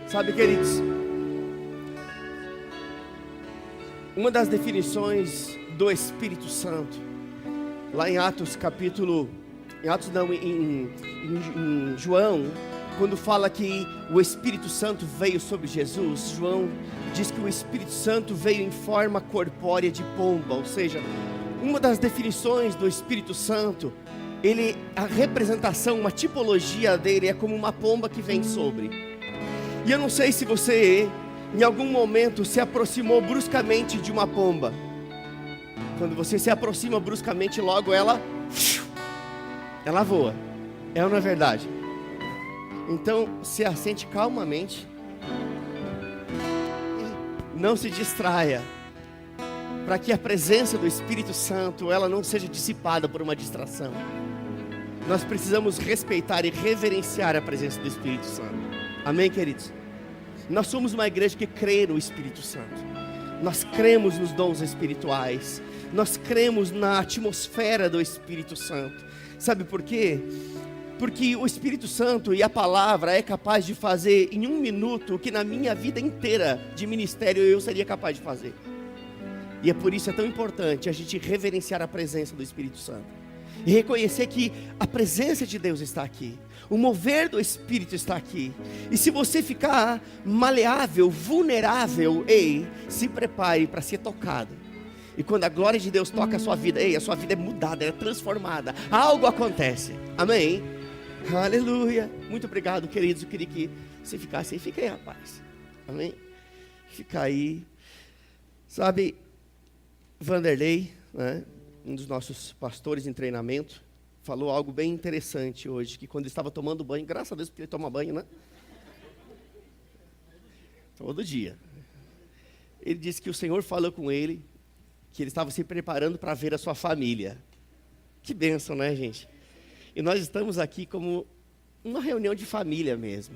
Sabe, queridos, uma das definições do Espírito Santo, lá em João, quando fala que o Espírito Santo veio sobre Jesus, João diz que o Espírito Santo veio em forma corpórea de pomba, ou seja, uma das definições do Espírito Santo, a representação, uma tipologia dele é como uma pomba que vem sobre. E eu não sei se você, em algum momento, se aproximou bruscamente de uma pomba. Quando você se aproxima bruscamente, logo ela voa. É ou não é verdade? Então, se assente calmamente. Não se distraia. Para que a presença do Espírito Santo, ela não seja dissipada por uma distração. Nós precisamos respeitar e reverenciar a presença do Espírito Santo. Amém, queridos? Nós somos uma igreja que crê no Espírito Santo. Nós cremos nos dons espirituais. Nós cremos na atmosfera do Espírito Santo. Sabe por quê? Porque o Espírito Santo e a palavra é capaz de fazer em 1 minuto o que na minha vida inteira de ministério eu seria capaz de fazer. E é por isso é tão importante a gente reverenciar a presença do Espírito Santo. E reconhecer que a presença de Deus está aqui. O mover do Espírito está aqui. E se você ficar maleável, vulnerável, se prepare para ser tocado. E quando a glória de Deus toca a sua vida, a sua vida é mudada, é transformada. Algo acontece. Amém? Aleluia. Muito obrigado, queridos. Eu queria que você ficasse aí. Fica aí, rapaz. Amém? Fica aí. Sabe, Vanderlei, né, um dos nossos pastores em treinamento, falou algo bem interessante hoje, que quando ele estava tomando banho, graças a Deus porque ele toma banho, né? Todo dia. Ele disse que o Senhor falou com ele, que ele estava se preparando para ver a sua família. Que bênção, né, gente? E nós estamos aqui como uma reunião de família mesmo.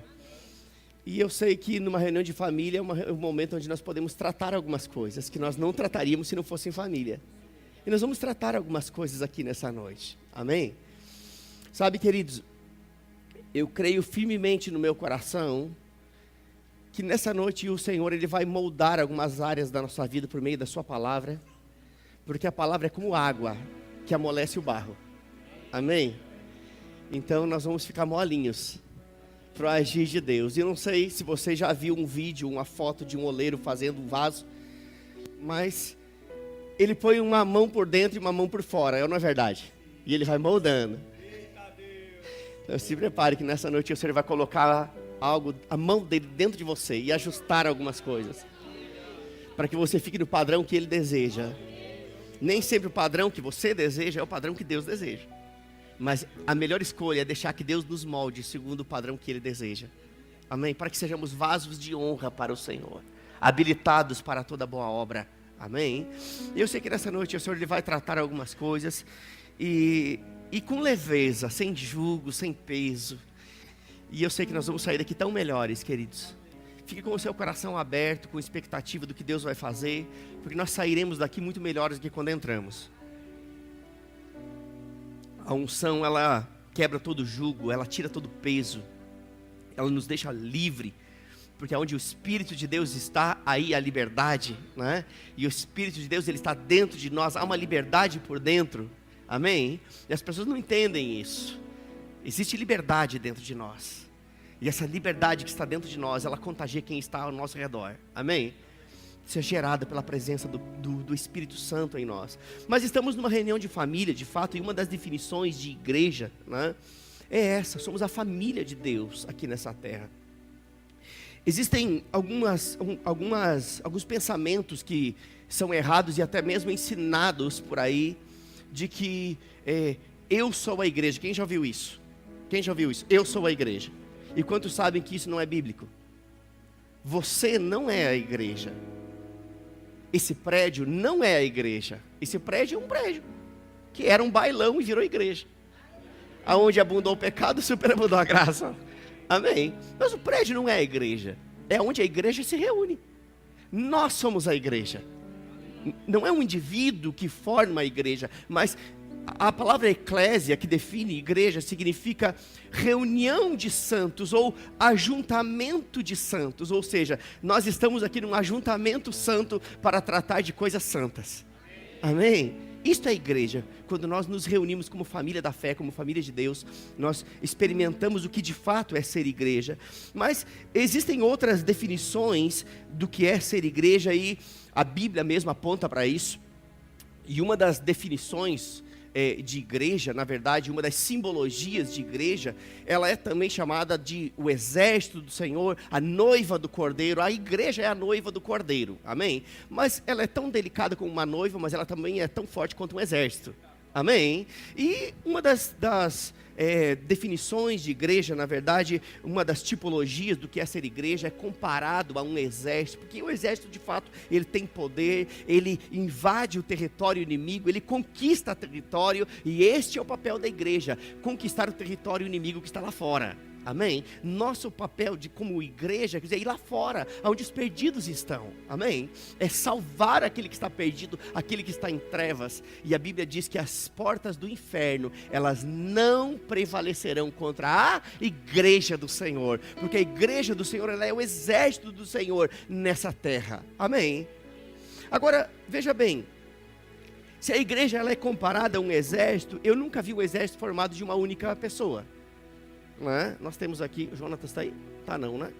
E eu sei que numa reunião de família é um momento onde nós podemos tratar algumas coisas que nós não trataríamos se não fosse em família. E nós vamos tratar algumas coisas aqui nessa noite. Amém? Sabe, queridos, eu creio firmemente no meu coração que nessa noite o Senhor ele vai moldar algumas áreas da nossa vida por meio da sua palavra. Porque a palavra é como água que amolece o barro. Amém? Então nós vamos ficar molinhos para o agir de Deus. E eu não sei se você já viu um vídeo, uma foto de um oleiro fazendo um vaso, mas ele põe uma mão por dentro e uma mão por fora, é ou não é verdade? E ele vai moldando. Então se prepare que nessa noite o Senhor vai colocar a mão dele dentro de você e ajustar algumas coisas, para que você fique no padrão que ele deseja. Nem sempre o padrão que você deseja é o padrão que Deus deseja. Mas a melhor escolha é deixar que Deus nos molde segundo o padrão que Ele deseja. Amém? Para que sejamos vasos de honra para o Senhor, habilitados para toda boa obra. Amém? Eu sei que nessa noite o Senhor ele vai tratar algumas coisas e com leveza, sem julgo, sem peso. E eu sei que nós vamos sair daqui tão melhores, queridos. Fique com o seu coração aberto, com expectativa do que Deus vai fazer, porque nós sairemos daqui muito melhores do que quando entramos. A unção, ela quebra todo jugo, ela tira todo peso, ela nos deixa livre, porque onde o Espírito de Deus está, aí a liberdade, né? E o Espírito de Deus, ele está dentro de nós, há uma liberdade por dentro, amém? E as pessoas não entendem isso. Existe liberdade dentro de nós, e essa liberdade que está dentro de nós, ela contagia quem está ao nosso redor, amém? Ser gerada pela presença do Espírito Santo em nós. Mas estamos numa reunião de família, de fato, e uma das definições de igreja, né, é essa, somos a família de Deus aqui nessa terra. Existem alguns pensamentos que são errados e até mesmo ensinados por aí, de que eu sou a igreja. Quem já ouviu isso? Quem já ouviu isso? Eu sou a igreja. E quantos sabem que isso não é bíblico? Você não é a igreja. Esse prédio não é a igreja. Esse prédio é um prédio que era um bailão e virou igreja. Aonde abundou o pecado, superabundou a graça. Amém? Mas o prédio não é a igreja. É onde a igreja se reúne. Nós somos a igreja. Não é um indivíduo que forma a igreja, mas A palavra eclésia, que define igreja, significa reunião de santos ou ajuntamento de santos. Ou seja, nós estamos aqui num ajuntamento santo para tratar de coisas santas. Amém? Isto é igreja. Quando nós nos reunimos como família da fé, como família de Deus, nós experimentamos o que de fato é ser igreja. Mas existem outras definições do que é ser igreja e a Bíblia mesmo aponta para isso. E uma das definições de igreja, na verdade, uma das simbologias de igreja, ela é também chamada de o exército do Senhor, a noiva do Cordeiro. A igreja é a noiva do Cordeiro, amém? Mas ela é tão delicada como uma noiva, mas ela também é tão forte quanto um exército, amém? E uma das definições de igreja, na verdade, uma das tipologias do que é ser igreja é comparado a um exército, porque o exército de fato, ele tem poder, ele invade o território inimigo, ele conquista território, e este é o papel da igreja, conquistar o território inimigo que está lá fora. Amém? Nosso papel como igreja, quer dizer, ir lá fora, onde os perdidos estão, amém? É salvar aquele que está perdido, aquele que está em trevas, e a Bíblia diz que as portas do inferno, elas não prevalecerão contra a igreja do Senhor, porque a igreja do Senhor, ela é o exército do Senhor nessa terra, amém? Agora, veja bem, se a igreja ela é comparada a um exército, eu nunca vi um exército formado de uma única pessoa. Não é? Nós temos aqui, o Jonatas está aí? Tá não, né?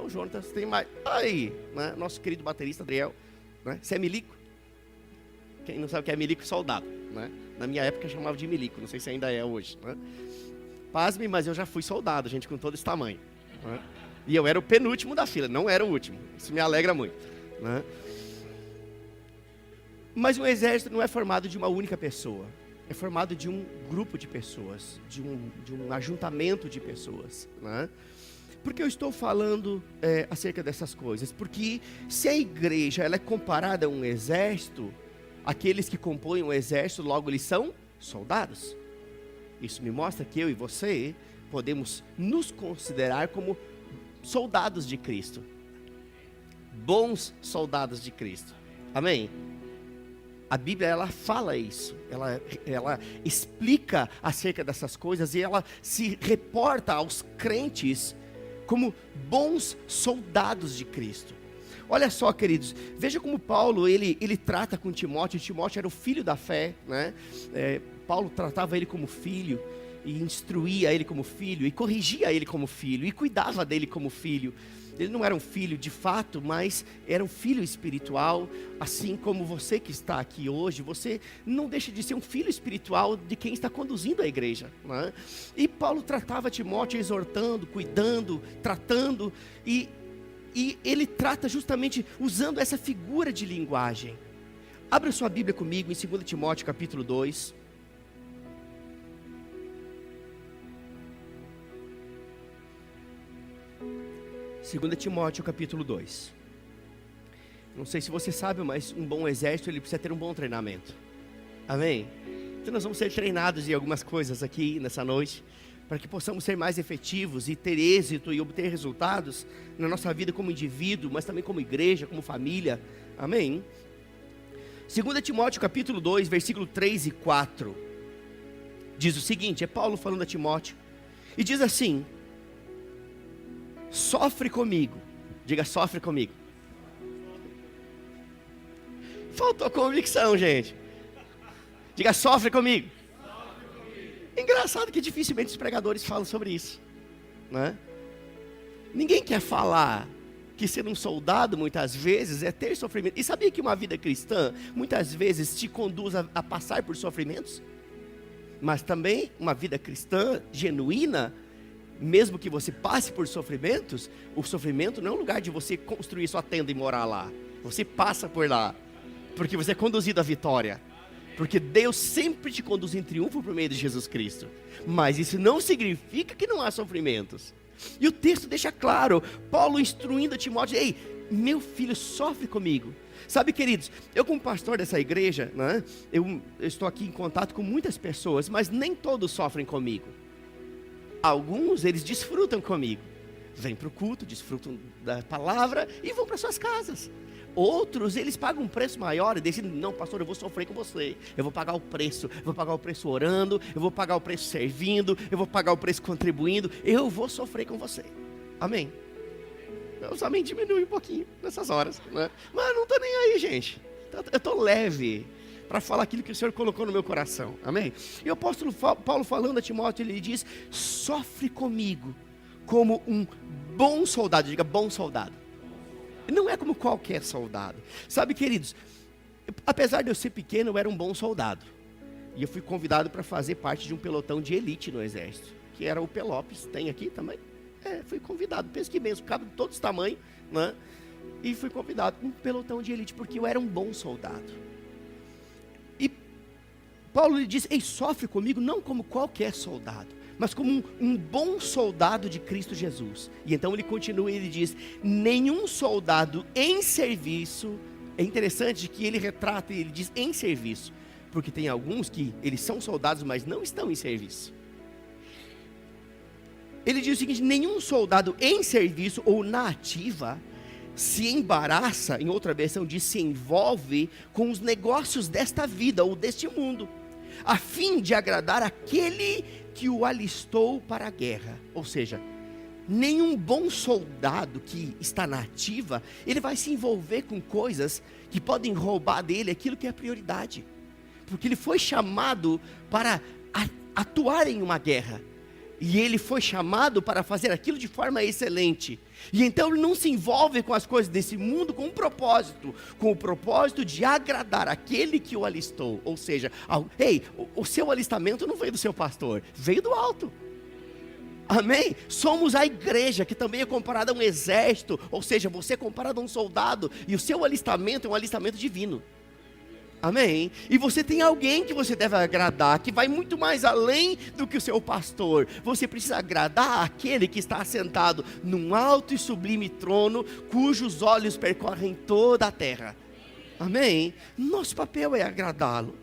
O Jonatas tem mais, aí, né? Nosso querido baterista Adriel, né? Você é milico? Quem não sabe o que é milico, soldado, né? Na minha época eu chamava de milico, não sei se ainda é hoje, né? Pasme, mas eu já fui soldado, gente, com todo esse tamanho, né? E eu era o penúltimo da fila, não era o último, isso me alegra muito, né? Mas um exército não é formado de uma única pessoa. É formado de um grupo de pessoas, de um ajuntamento de pessoas, né? Por que eu estou falando acerca dessas coisas? Porque se a igreja ela é comparada a um exército, aqueles que compõem um exército, logo eles são soldados. Isso me mostra que eu e você podemos nos considerar como soldados de Cristo. Bons soldados de Cristo. Amém? A Bíblia, ela fala isso, ela explica acerca dessas coisas e ela se reporta aos crentes como bons soldados de Cristo. Olha só, queridos, veja como Paulo, ele trata com Timóteo. Timóteo era o filho da fé, né? Paulo tratava ele como filho, e instruía ele como filho, e corrigia ele como filho, e cuidava dele como filho. Ele não era um filho de fato, mas era um filho espiritual, assim como você que está aqui hoje, você não deixa de ser um filho espiritual de quem está conduzindo a igreja, né? E Paulo tratava Timóteo exortando, cuidando, tratando, e ele trata justamente usando essa figura de linguagem. Abra sua Bíblia comigo em 2 Timóteo capítulo 2. Segunda Timóteo capítulo 2. Não sei se você sabe, mas um bom exército ele precisa ter um bom treinamento. Amém? Então nós vamos ser treinados em algumas coisas aqui nessa noite, para que possamos ser mais efetivos e ter êxito e obter resultados na nossa vida como indivíduo, mas também como igreja, como família. Amém? 2 Timóteo capítulo 2, versículo 3 e 4. Diz o seguinte, é Paulo falando a Timóteo, e diz assim: sofre comigo. Diga, sofre comigo. Faltou convicção, gente. Diga, sofre comigo. Engraçado que dificilmente os pregadores falam sobre isso, né? Ninguém quer falar que ser um soldado muitas vezes é ter sofrimento. E sabia que uma vida cristã muitas vezes te conduz a passar por sofrimentos? Mas também uma vida cristã genuína, mesmo que você passe por sofrimentos, o sofrimento não é um lugar de você construir sua tenda e morar lá. Você passa por lá, porque você é conduzido à vitória. Porque Deus sempre te conduz em triunfo por meio de Jesus Cristo. Mas isso não significa que não há sofrimentos. E o texto deixa claro, Paulo instruindo a Timóteo: ei, meu filho, sofre comigo. Sabe, queridos, eu como pastor dessa igreja, né, eu estou aqui em contato com muitas pessoas, mas nem todos sofrem comigo. Alguns, eles desfrutam comigo. Vêm para o culto, desfrutam da palavra e vão para suas casas. Outros, eles pagam um preço maior e decidem, não, pastor, eu vou sofrer com você, eu vou pagar o preço, eu vou pagar o preço orando, eu vou pagar o preço servindo, eu vou pagar o preço contribuindo, eu vou sofrer com você. Amém? Os amém diminuem um pouquinho nessas horas, né? Mas não estou nem aí, gente. Eu estou leve para falar aquilo que o Senhor colocou no meu coração. Amém? E o apóstolo Paulo falando a Timóteo, ele diz, sofre comigo como um bom soldado. Diga, bom soldado. Não é como qualquer soldado. Sabe, queridos, apesar de eu ser pequeno, eu era um bom soldado. E eu fui convidado para fazer parte de um pelotão de elite no exército, que era o Pelopes. Tem aqui também? Fui convidado, penso que mesmo, cabe de todos os tamanhos, né? E fui convidado, um pelotão de elite, porque eu era um bom soldado. E Paulo lhe diz, ei, sofre comigo, não como qualquer soldado, mas como um bom soldado de Cristo Jesus. E então ele continua e ele diz, nenhum soldado em serviço, é interessante que ele retrata e ele diz em serviço, porque tem alguns que eles são soldados, mas não estão em serviço. Ele diz o seguinte, nenhum soldado em serviço ou na ativa se embaraça, em outra versão diz, se envolve com os negócios desta vida ou deste mundo, a fim de agradar aquele que o alistou para a guerra. Ou seja, nenhum bom soldado que está na ativa, ele vai se envolver com coisas que podem roubar dele aquilo que é prioridade, porque ele foi chamado para atuar em uma guerra, e ele foi chamado para fazer aquilo de forma excelente. E então ele não se envolve com as coisas desse mundo com o propósito de agradar aquele que o alistou. Ou seja, o seu alistamento não veio do seu pastor, veio do alto. Amém? Somos a igreja, que também é comparada a um exército. Ou seja, você é comparado a um soldado, e o seu alistamento é um alistamento divino. Amém? E você tem alguém que você deve agradar, que vai muito mais além do que o seu pastor. Você precisa agradar aquele que está assentado num alto e sublime trono, cujos olhos percorrem toda a terra. Amém? Nosso papel é agradá-lo.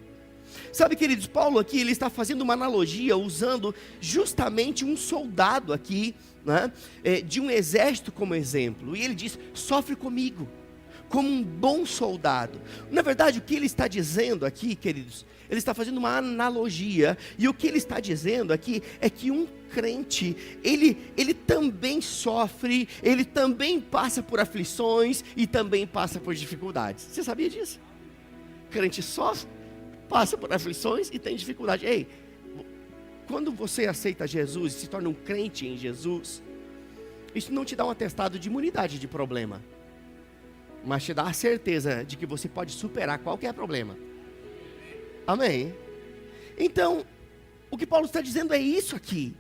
Sabe, queridos, Paulo aqui, ele está fazendo uma analogia, usando justamente um soldado aqui, né, de um exército como exemplo. E ele diz, sofre comigo como um bom soldado. Na verdade, o que ele está dizendo aqui, queridos, ele está fazendo uma analogia, e o que ele está dizendo aqui é que um crente, ele também sofre, ele também passa por aflições e também passa por dificuldades. Você sabia disso? Crente sofre, passa por aflições e tem dificuldade. Ei, quando você aceita Jesus e se torna um crente em Jesus, isso não te dá um atestado de imunidade de problema, mas te dá a certeza de que você pode superar qualquer problema. Amém? Então, o que Paulo está dizendo é isso aqui.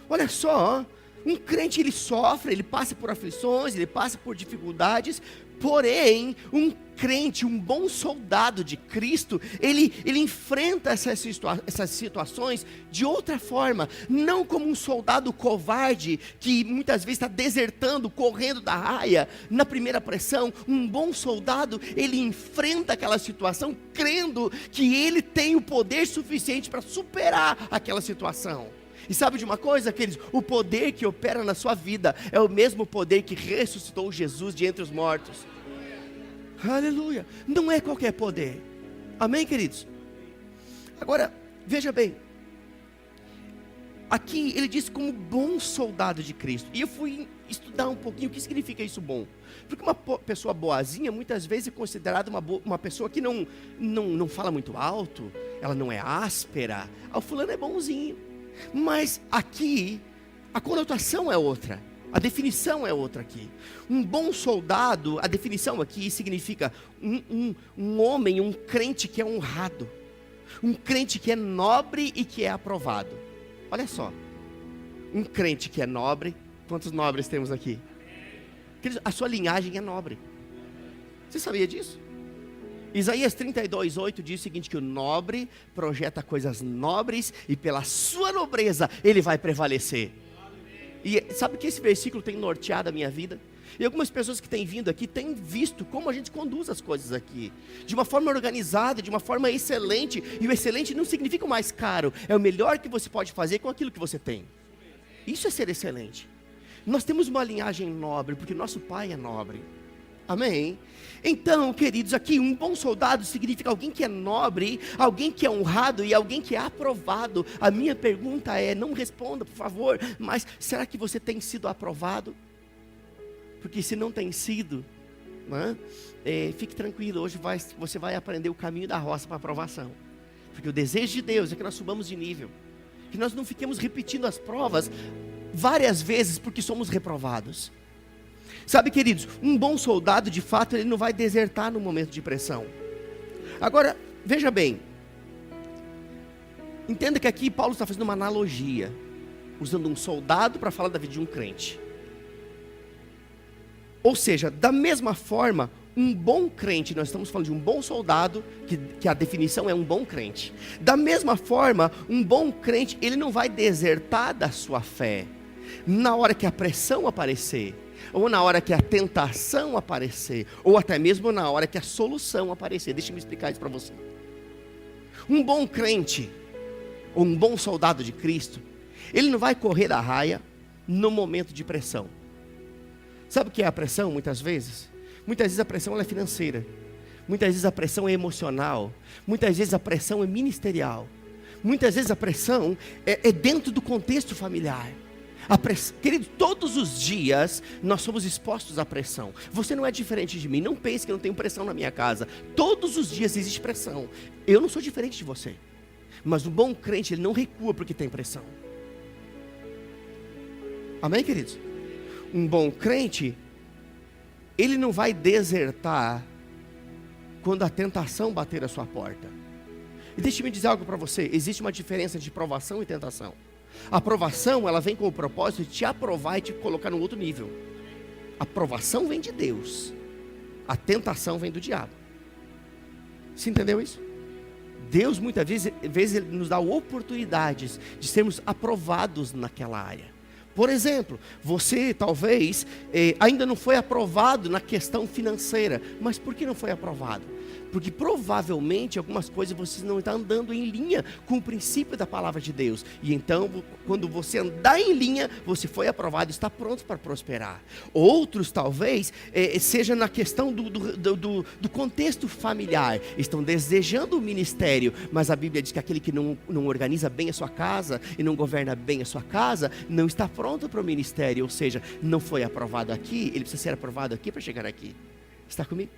Olha só, um crente, ele sofre, ele passa por aflições, ele passa por dificuldades, porém, um crente, um bom soldado de Cristo, ele enfrenta essas situações de outra forma, não como um soldado covarde, que muitas vezes está desertando, correndo da raia, na primeira pressão. Um bom soldado, ele enfrenta aquela situação, crendo que ele tem o poder suficiente para superar aquela situação. E sabe de uma coisa, queridos? O poder que opera na sua vida é o mesmo poder que ressuscitou Jesus de entre os mortos. Aleluia! Não é qualquer poder. Amém, queridos? Agora, veja bem. Aqui ele diz como bom soldado de Cristo. E eu fui estudar um pouquinho o que significa isso bom. Porque uma pessoa boazinha muitas vezes é considerada uma pessoa que não fala muito alto, ela não é áspera. O fulano é bonzinho. Mas aqui, a conotação é outra, a definição é outra aqui. Um bom soldado, a definição aqui significa um homem, um crente que é honrado, um crente que é nobre e que é aprovado. Olha só, um crente que é nobre, quantos nobres temos aqui? A sua linhagem é nobre. Você sabia disso? Isaías 32:8 diz o seguinte, que o nobre projeta coisas nobres e pela sua nobreza ele vai prevalecer. E sabe que esse versículo tem norteado a minha vida? E algumas pessoas que têm vindo aqui têm visto como a gente conduz as coisas aqui, de uma forma organizada, de uma forma excelente. E o excelente não significa o mais caro, é o melhor que você pode fazer com aquilo que você tem. Isso é ser excelente. Nós temos uma linhagem nobre, porque nosso pai é nobre. Amém? Então, queridos, aqui um bom soldado significa alguém que é nobre, alguém que é honrado e alguém que é aprovado. A minha pergunta é, não responda por favor, mas será que você tem sido aprovado? Porque se não tem sido, né, fique tranquilo, hoje você vai aprender o caminho da roça para a aprovação. Porque o desejo de Deus é que nós subamos de nível, que nós não fiquemos repetindo as provas várias vezes porque somos reprovados. Sabe, queridos, um bom soldado, de fato, ele não vai desertar no momento de pressão. Agora, veja bem, entenda que aqui Paulo está fazendo uma analogia, usando um soldado para falar da vida de um crente. Ou seja, da mesma forma, um bom crente, nós estamos falando de um bom soldado, que a definição é um bom crente. Da mesma forma, um bom crente, ele não vai desertar da sua fé, na hora que a pressão aparecer, ou na hora que a tentação aparecer, ou até mesmo na hora que a solução aparecer. Deixa eu me explicar isso para você. Um bom crente, ou um bom soldado de Cristo, ele não vai correr da raia no momento de pressão. Sabe o que é a pressão muitas vezes? Muitas vezes a pressão ela é financeira, muitas vezes a pressão é emocional, muitas vezes a pressão é ministerial, muitas vezes a pressão é dentro do contexto familiar. Querido, todos os dias nós somos expostos à pressão. Você não é diferente de mim, não pense que eu não tenho pressão na minha casa. Todos os dias existe pressão. Eu não sou diferente de você. Mas um bom crente, ele não recua porque tem pressão. Amém, queridos? Um bom crente, ele não vai desertar quando a tentação bater a sua porta. E deixe-me dizer algo para você, existe uma diferença de provação e tentação. A aprovação, ela vem com o propósito de te aprovar e te colocar num outro nível. A aprovação vem de Deus, a tentação vem do diabo. Você entendeu isso? Deus muitas vezes ele nos dá oportunidades de sermos aprovados naquela área. Por exemplo, você talvez ainda não foi aprovado na questão financeira. Mas por que não foi aprovado? Porque provavelmente algumas coisas você não está andando em linha com o princípio da palavra de Deus. E então, quando você andar em linha, você foi aprovado e está pronto para prosperar. Outros talvez seja na questão do contexto familiar. Estão desejando o ministério, mas a Bíblia diz que aquele que não organiza bem a sua casa e não governa bem a sua casa, não está pronto para o ministério. Ou seja, não foi aprovado aqui, ele precisa ser aprovado aqui para chegar aqui. Está comigo?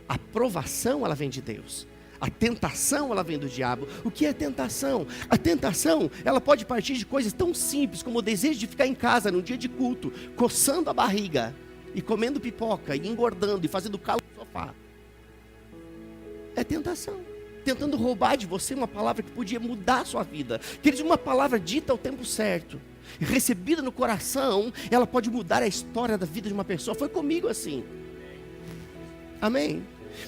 A aprovação, ela vem de Deus. A tentação, ela vem do diabo. O que é tentação? A tentação, ela pode partir de coisas tão simples como o desejo de ficar em casa num dia de culto, coçando a barriga, e comendo pipoca, e engordando, e fazendo calo no sofá. É tentação. Tentando roubar de você uma palavra que podia mudar a sua vida. Queridos, uma palavra dita ao tempo certo, recebida no coração, ela pode mudar a história da vida de uma pessoa. Foi comigo assim. Amém?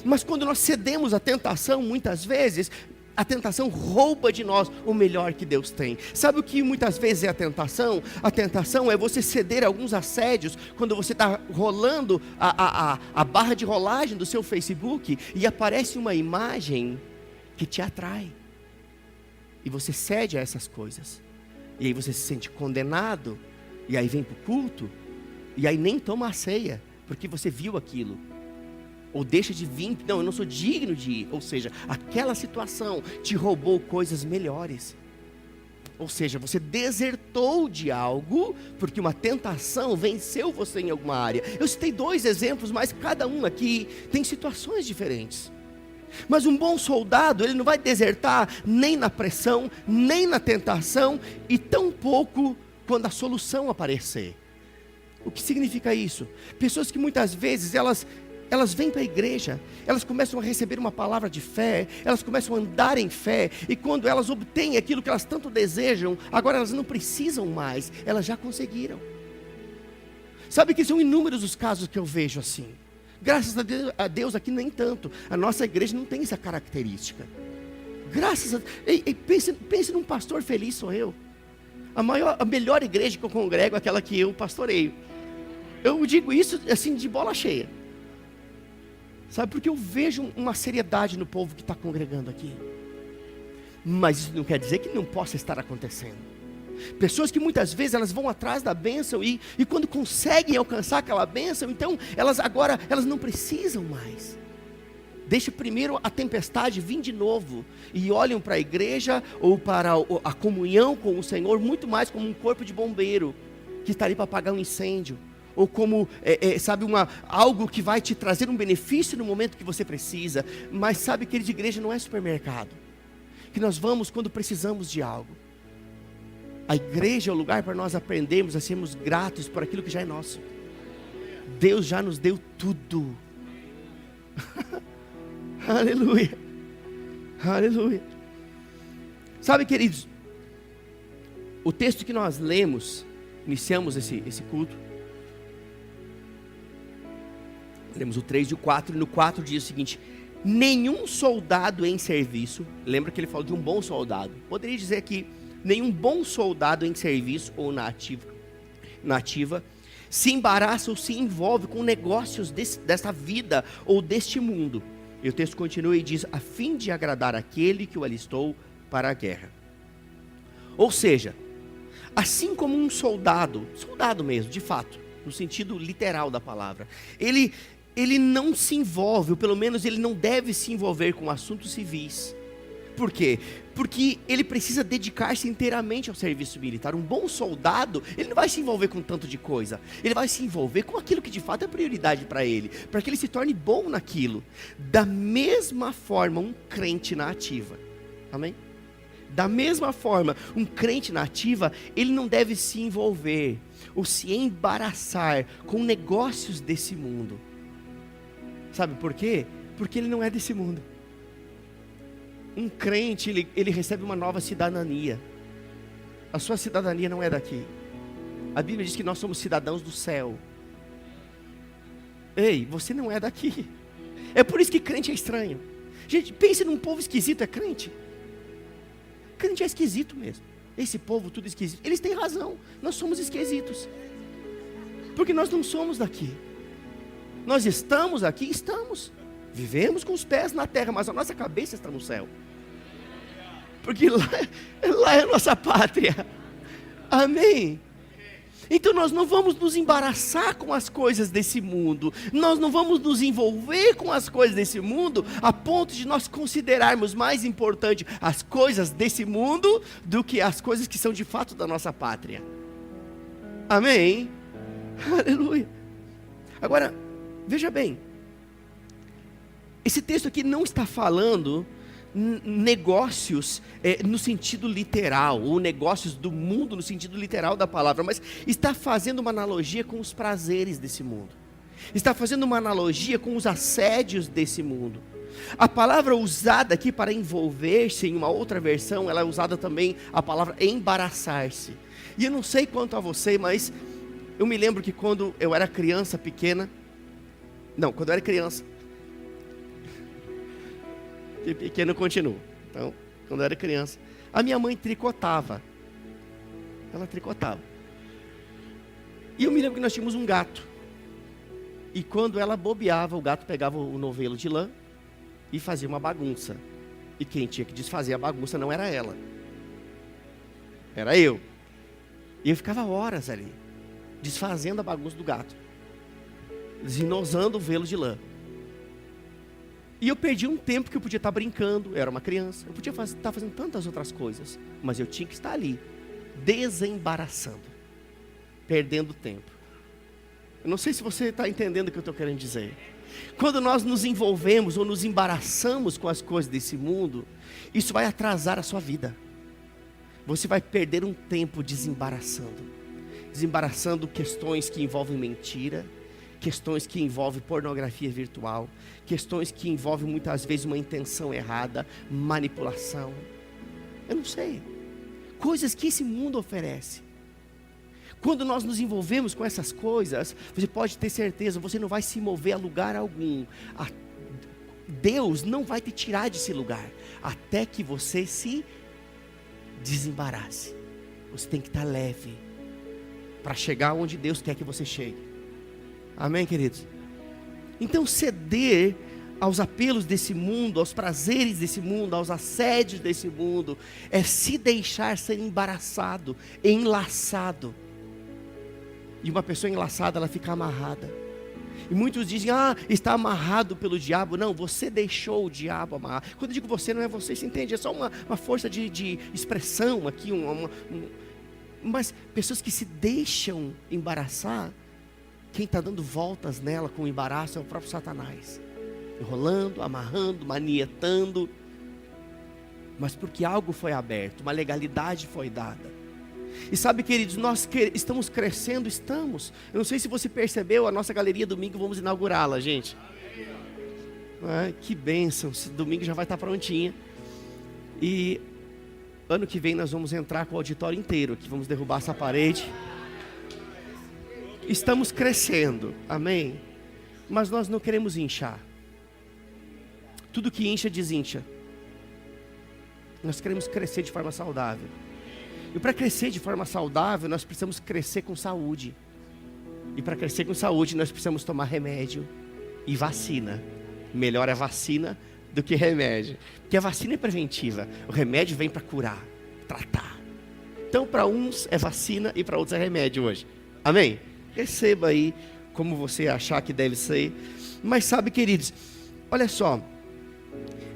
Mas quando nós cedemos à tentação, muitas vezes, a tentação rouba de nós o melhor que Deus tem. Sabe o que muitas vezes é a tentação? A tentação é você ceder a alguns assédios, quando você está rolando a barra de rolagem do seu Facebook, e aparece uma imagem que te atrai, e você cede a essas coisas, e aí você se sente condenado, e aí vem para o culto, e aí nem toma a ceia, porque você viu aquilo. Ou deixa de vir, não, eu não sou digno de ir. Ou seja, aquela situação te roubou coisas melhores. Ou seja, você desertou de algo, porque uma tentação venceu você em alguma área. Eu citei 2 exemplos, mas cada um aqui tem situações diferentes. Mas um bom soldado, ele não vai desertar nem na pressão, nem na tentação, e tampouco quando a solução aparecer. O que significa isso? Pessoas que muitas vezes elas vêm para a igreja, elas começam a receber uma palavra de fé, elas começam a andar em fé, e quando elas obtêm aquilo que elas tanto desejam, agora elas não precisam mais, elas já conseguiram. Sabe que são inúmeros os casos que eu vejo assim. Graças a Deus aqui nem tanto, a nossa igreja não tem essa característica. Graças a Deus, pense num pastor feliz, sou eu. A melhor igreja que eu congrego é aquela que eu pastoreio. Eu digo isso assim de bola cheia. Sabe, porque eu vejo uma seriedade no povo que está congregando aqui. Mas isso não quer dizer que não possa estar acontecendo. Pessoas que muitas vezes elas vão atrás da bênção e quando conseguem alcançar aquela bênção, então elas não precisam mais. Deixa primeiro a tempestade vir de novo e olham para a igreja ou para a comunhão com o Senhor muito mais como um corpo de bombeiro que está ali para apagar um incêndio, ou como, algo que vai te trazer um benefício no momento que você precisa. Mas sabe, querido, de igreja não é supermercado, que nós vamos quando precisamos de algo. A igreja é o lugar para nós aprendermos a sermos gratos por aquilo que já é nosso. Deus já nos deu tudo. Aleluia, aleluia. Sabe, queridos, o texto que nós lemos, iniciamos esse culto, lemos o 3 e o 4, e no 4 diz o seguinte: nenhum soldado em serviço, lembra que ele falou de um bom soldado, poderia dizer aqui, nenhum bom soldado em serviço ou na ativa, se embaraça ou se envolve com negócios desta vida ou deste mundo. E o texto continua e diz: a fim de agradar aquele que o alistou para a guerra. Ou seja, assim como um soldado mesmo, de fato, no sentido literal da palavra, ele não se envolve, ou pelo menos ele não deve se envolver com assuntos civis. Por quê? Porque ele precisa dedicar-se inteiramente ao serviço militar. Um bom soldado, ele não vai se envolver com tanto de coisa. Ele vai se envolver com aquilo que de fato é prioridade para ele, para que ele se torne bom naquilo. Da mesma forma, um crente na ativa. Amém? Da mesma forma, um crente na ativa, ele não deve se envolver ou se embaraçar com negócios desse mundo. Sabe por quê? Porque ele não é desse mundo. Um crente, ele recebe uma nova cidadania. A sua cidadania não é daqui. A Bíblia diz que nós somos cidadãos do céu. Ei, você não é daqui. É por isso que crente é estranho. Gente, pense num povo esquisito, é crente. Crente é esquisito mesmo. Esse povo tudo esquisito. Eles têm razão, nós somos esquisitos. Porque nós não somos daqui. Nós estamos aqui, estamos. Vivemos com os pés na terra, mas a nossa cabeça está no céu. Porque lá é a nossa pátria. Amém? Então nós não vamos nos embaraçar com as coisas desse mundo. Nós não vamos nos envolver com as coisas desse mundo a ponto de nós considerarmos mais importante as coisas desse mundo do que as coisas que são de fato da nossa pátria. Amém? Aleluia. Agora, veja bem. Esse texto aqui não está falando negócios no sentido literal, ou negócios do mundo no sentido literal da palavra, mas está fazendo uma analogia com os prazeres desse mundo, está fazendo uma analogia com os assédios desse mundo. A palavra usada aqui para envolver-se, em uma outra versão, ela é usada também a palavra embaraçar-se. E eu não sei quanto a você, mas eu me lembro que quando eu era criança pequena, quando eu era criança, de pequeno eu continuo. Então, quando eu era criança, a minha mãe tricotava. Ela tricotava. E eu me lembro que nós tínhamos um gato. E quando ela bobeava, o gato pegava o novelo de lã e fazia uma bagunça. E quem tinha que desfazer a bagunça não era ela. Era eu. E eu ficava horas ali, desfazendo a bagunça do gato, desenosando o velo de lã. E eu perdi um tempo que eu podia estar brincando, eu era uma criança, eu podia estar fazendo tantas outras coisas, mas eu tinha que estar ali, desembaraçando, perdendo tempo. Eu não sei se você está entendendo o que eu estou querendo dizer. Quando nós nos envolvemos ou nos embaraçamos com as coisas desse mundo, isso vai atrasar a sua vida. Você vai perder um tempo desembaraçando questões que envolvem mentira, questões que envolvem pornografia virtual, questões que envolvem muitas vezes uma intenção errada, manipulação, eu não sei, coisas que esse mundo oferece. Quando nós nos envolvemos com essas coisas, você pode ter certeza, você não vai se mover a lugar algum. Deus não vai te tirar desse lugar, até que você se desembarace. Você tem que estar leve, para chegar onde Deus quer que você chegue. Amém, queridos? Então ceder aos apelos desse mundo, aos prazeres desse mundo, aos assédios desse mundo, é se deixar ser embaraçado, enlaçado. E uma pessoa enlaçada, ela fica amarrada. E muitos dizem, está amarrado pelo diabo. Não, você deixou o diabo amarrar. Quando eu digo você, não é você, você entende? É só uma força de expressão aqui. Mas pessoas que se deixam embaraçar, quem está dando voltas nela com o embaraço é o próprio Satanás. Enrolando, amarrando, manietando. Mas porque algo foi aberto, uma legalidade foi dada. E sabe, queridos, nós estamos crescendo, estamos. Eu não sei se você percebeu, a nossa galeria domingo, vamos inaugurá-la, gente. Que bênção, domingo já vai estar prontinha. E ano que vem nós vamos entrar com o auditório inteiro aqui, vamos derrubar essa parede. Estamos crescendo, amém? Mas nós não queremos inchar. Tudo que incha, desincha. Nós queremos crescer de forma saudável. E para crescer de forma saudável, nós precisamos crescer com saúde. E para crescer com saúde, nós precisamos tomar remédio e vacina. Melhor é vacina do que remédio. Porque a vacina é preventiva. O remédio vem para curar, tratar. Então, para uns é vacina e para outros é remédio hoje. Amém? Receba aí como você achar que deve ser. Mas sabe, queridos, olha só.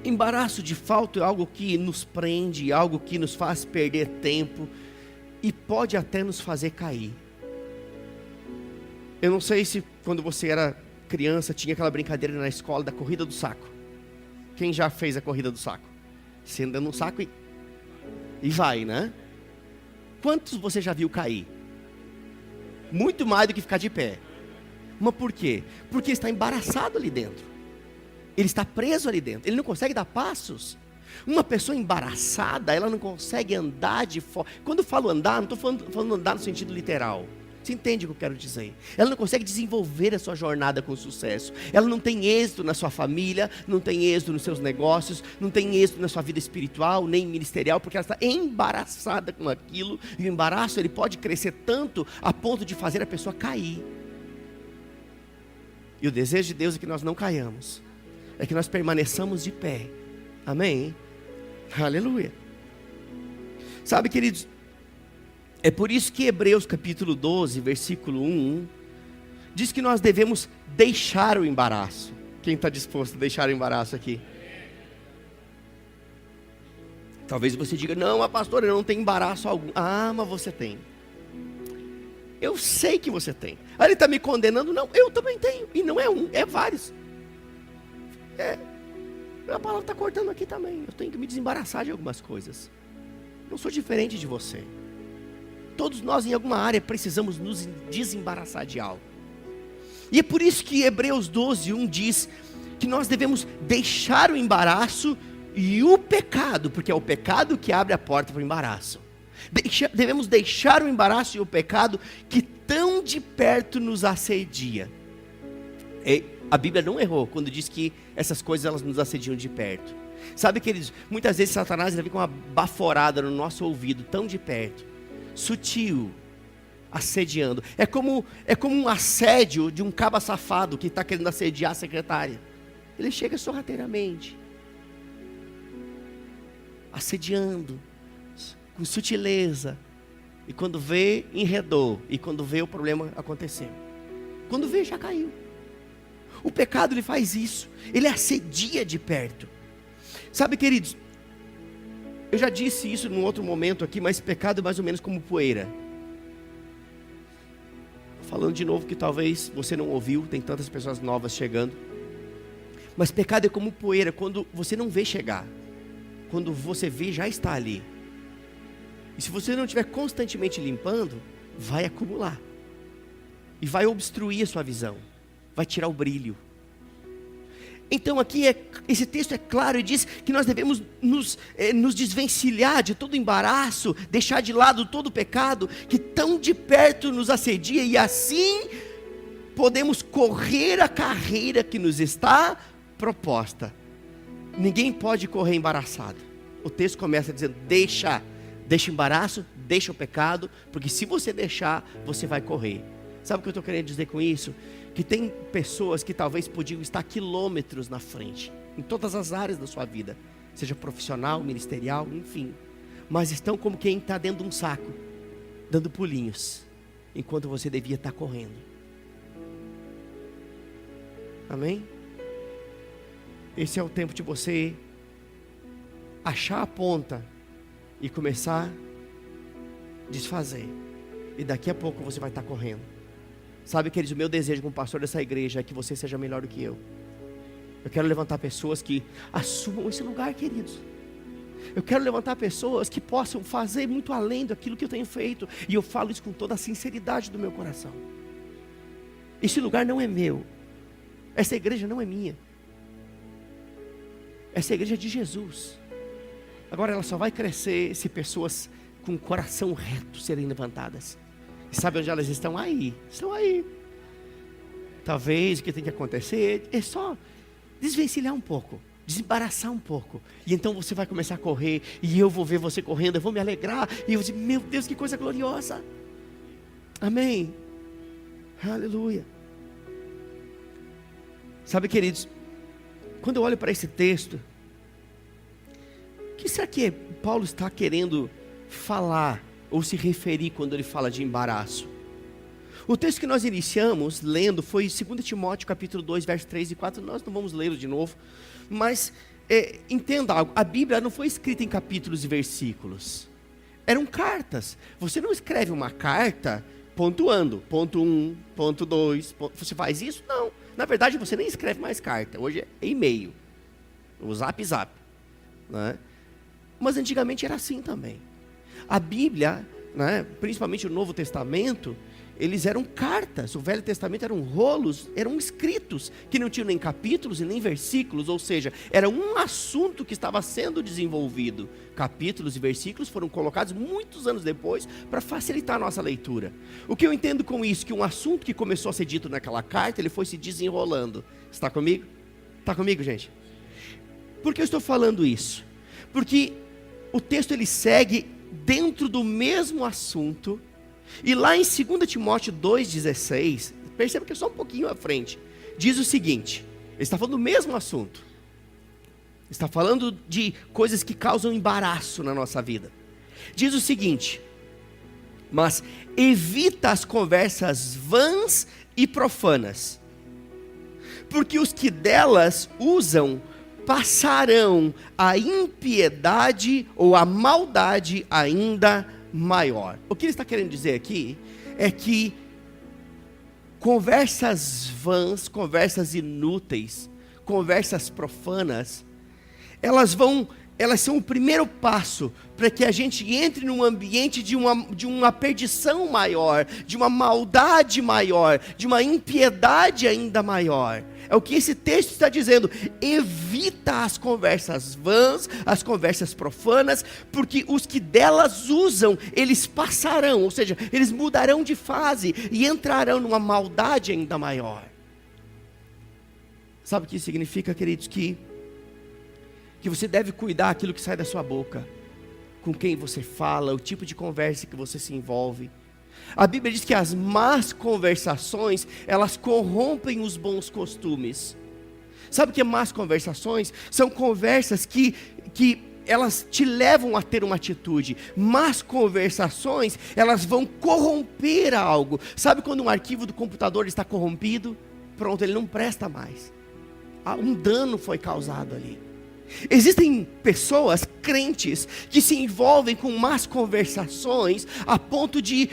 Embaraço de fato é algo que nos prende, algo que nos faz perder tempo e pode até nos fazer cair. Eu não sei se quando você era criança tinha aquela brincadeira na escola da corrida do saco. Quem já fez a corrida do saco? Você anda no saco e vai, né? Quantos você já viu cair? Muito mais do que ficar de pé. Mas por quê? Porque está embaraçado ali dentro. Ele está preso ali dentro, ele não consegue dar passos. Uma pessoa embaraçada, ela não consegue andar de fora. Quando eu falo andar, não estou falando andar no sentido literal. Você entende o que eu quero dizer? Ela não consegue desenvolver a sua jornada com sucesso. Ela não tem êxito na sua família, não tem êxito nos seus negócios, não tem êxito na sua vida espiritual, nem ministerial, porque ela está embaraçada com aquilo. E o embaraço, ele pode crescer tanto a ponto de fazer a pessoa cair. E o desejo de Deus é que nós não caiamos. É que nós permaneçamos de pé. Amém? Aleluia. Sabe, queridos, é por isso que Hebreus capítulo 12, versículo 1, diz que nós devemos deixar o embaraço. Quem está disposto a deixar o embaraço aqui? Talvez você diga, não, pastor, eu não tenho embaraço algum. Mas você tem. Eu sei que você tem. Ele está me condenando? Não, eu também tenho. E não é um, é vários. A palavra está cortando aqui também. Eu tenho que me desembaraçar de algumas coisas. Não sou diferente de você. Todos nós em alguma área precisamos nos desembaraçar de algo. E é por isso que Hebreus 12, 1 diz que nós devemos deixar o embaraço e o pecado, porque é o pecado que abre a porta para o embaraço. Devemos deixar o embaraço e o pecado que tão de perto nos assedia. A Bíblia não errou quando diz que essas coisas elas nos assediam de perto. Sabe, queridos, muitas vezes Satanás ele vem com uma baforada no nosso ouvido, tão de perto, sutil, assediando. É como um assédio de um caba safado que está querendo assediar a secretária. Ele chega sorrateiramente, assediando, com sutileza. E quando vê, enredou. E quando vê, o problema aconteceu. Quando vê, já caiu. O pecado, ele faz isso. Ele assedia de perto. Sabe, queridos, eu já disse isso num outro momento aqui, mas pecado é mais ou menos como poeira. Falando de novo que talvez você não ouviu, tem tantas pessoas novas chegando. Mas pecado é como poeira, quando você não vê chegar. Quando você vê, já está ali. E se você não estiver constantemente limpando, vai acumular. E vai obstruir a sua visão. Vai tirar o brilho. Então aqui esse texto é claro e diz que nós devemos nos desvencilhar de todo embaraço, deixar de lado todo o pecado que tão de perto nos assedia, e assim podemos correr a carreira que nos está proposta. Ninguém pode correr embaraçado. O texto começa dizendo, deixa o embaraço, deixa o pecado, porque se você deixar, você vai correr. Sabe o que eu estou querendo dizer com isso? que tem pessoas que talvez podiam estar quilômetros na frente, em todas as áreas da sua vida, seja profissional, ministerial, enfim, mas estão como quem está dentro de um saco, dando pulinhos, enquanto você devia estar correndo. Amém? Esse é o tempo de você achar a ponta e começar a desfazer, e daqui a pouco você vai estar correndo. Sabe, queridos, o meu desejo como pastor dessa igreja é que você seja melhor do que eu. Eu quero levantar pessoas que assumam esse lugar, queridos. Eu quero levantar pessoas que possam fazer muito além daquilo que eu tenho feito. E eu falo isso com toda a sinceridade do meu coração. Esse lugar não é meu. Essa igreja não é minha. Essa igreja é de Jesus. Agora ela só vai crescer se pessoas com o coração reto serem levantadas. E sabe onde elas estão? Aí. Estão aí. Talvez o que tem que acontecer é só desvencilhar um pouco, desembaraçar um pouco, e então você vai começar a correr, e eu vou ver você correndo, eu vou me alegrar, e eu vou dizer, meu Deus, que coisa gloriosa. Amém. Aleluia. Sabe, queridos, quando eu olho para esse texto, o que será que Paulo está querendo falar ou se referir quando ele fala de embaraço? O texto que nós iniciamos lendo foi 2 Timóteo capítulo 2, versos 3 e 4. Nós não vamos lê-lo de novo, mas entenda algo, a Bíblia não foi escrita em capítulos e versículos, eram cartas. Você não escreve uma carta pontuando, ponto 1, ponto 2, você faz isso? Não, na verdade você nem escreve mais carta, hoje é e-mail, o zap, né? Mas antigamente era assim também. A Bíblia, né, principalmente o Novo Testamento, eles eram cartas. O Velho Testamento eram rolos, eram escritos, que não tinham nem capítulos e nem versículos, ou seja, era um assunto que estava sendo desenvolvido. Capítulos e versículos foram colocados muitos anos depois, para facilitar a nossa leitura. O que eu entendo com isso, que um assunto que começou a ser dito naquela carta, ele foi se desenrolando. Está comigo? Está comigo, gente? Por que eu estou falando isso? Porque o texto ele segue dentro do mesmo assunto. E lá em 2 Timóteo 2,16, perceba que é só um pouquinho à frente, diz o seguinte, ele está falando do mesmo assunto, está falando de coisas que causam embaraço na nossa vida. Diz o seguinte: mas evita as conversas vãs e profanas, porque os que delas usam passarão a impiedade ou a maldade ainda maior. O que ele está querendo dizer aqui é que conversas vãs, conversas inúteis, conversas profanas, elas são o primeiro passo para que a gente entre num ambiente de uma perdição maior, de uma maldade maior, de uma impiedade ainda maior. É o que esse texto está dizendo: evita as conversas vãs, as conversas profanas, porque os que delas usam, eles passarão, ou seja, eles mudarão de fase e entrarão numa maldade ainda maior. Sabe o que isso significa, queridos? Que você deve cuidar aquilo que sai da sua boca, com quem você fala, o tipo de conversa que você se envolve. A Bíblia diz que as más conversações, elas corrompem os bons costumes. Sabe o que é más conversações? São conversas que elas te levam a ter uma atitude. Más conversações, elas vão corromper algo. Sabe quando um arquivo do computador está corrompido? Pronto, ele não presta mais. Um dano foi causado ali. Existem pessoas, crentes, que se envolvem com más conversações a ponto de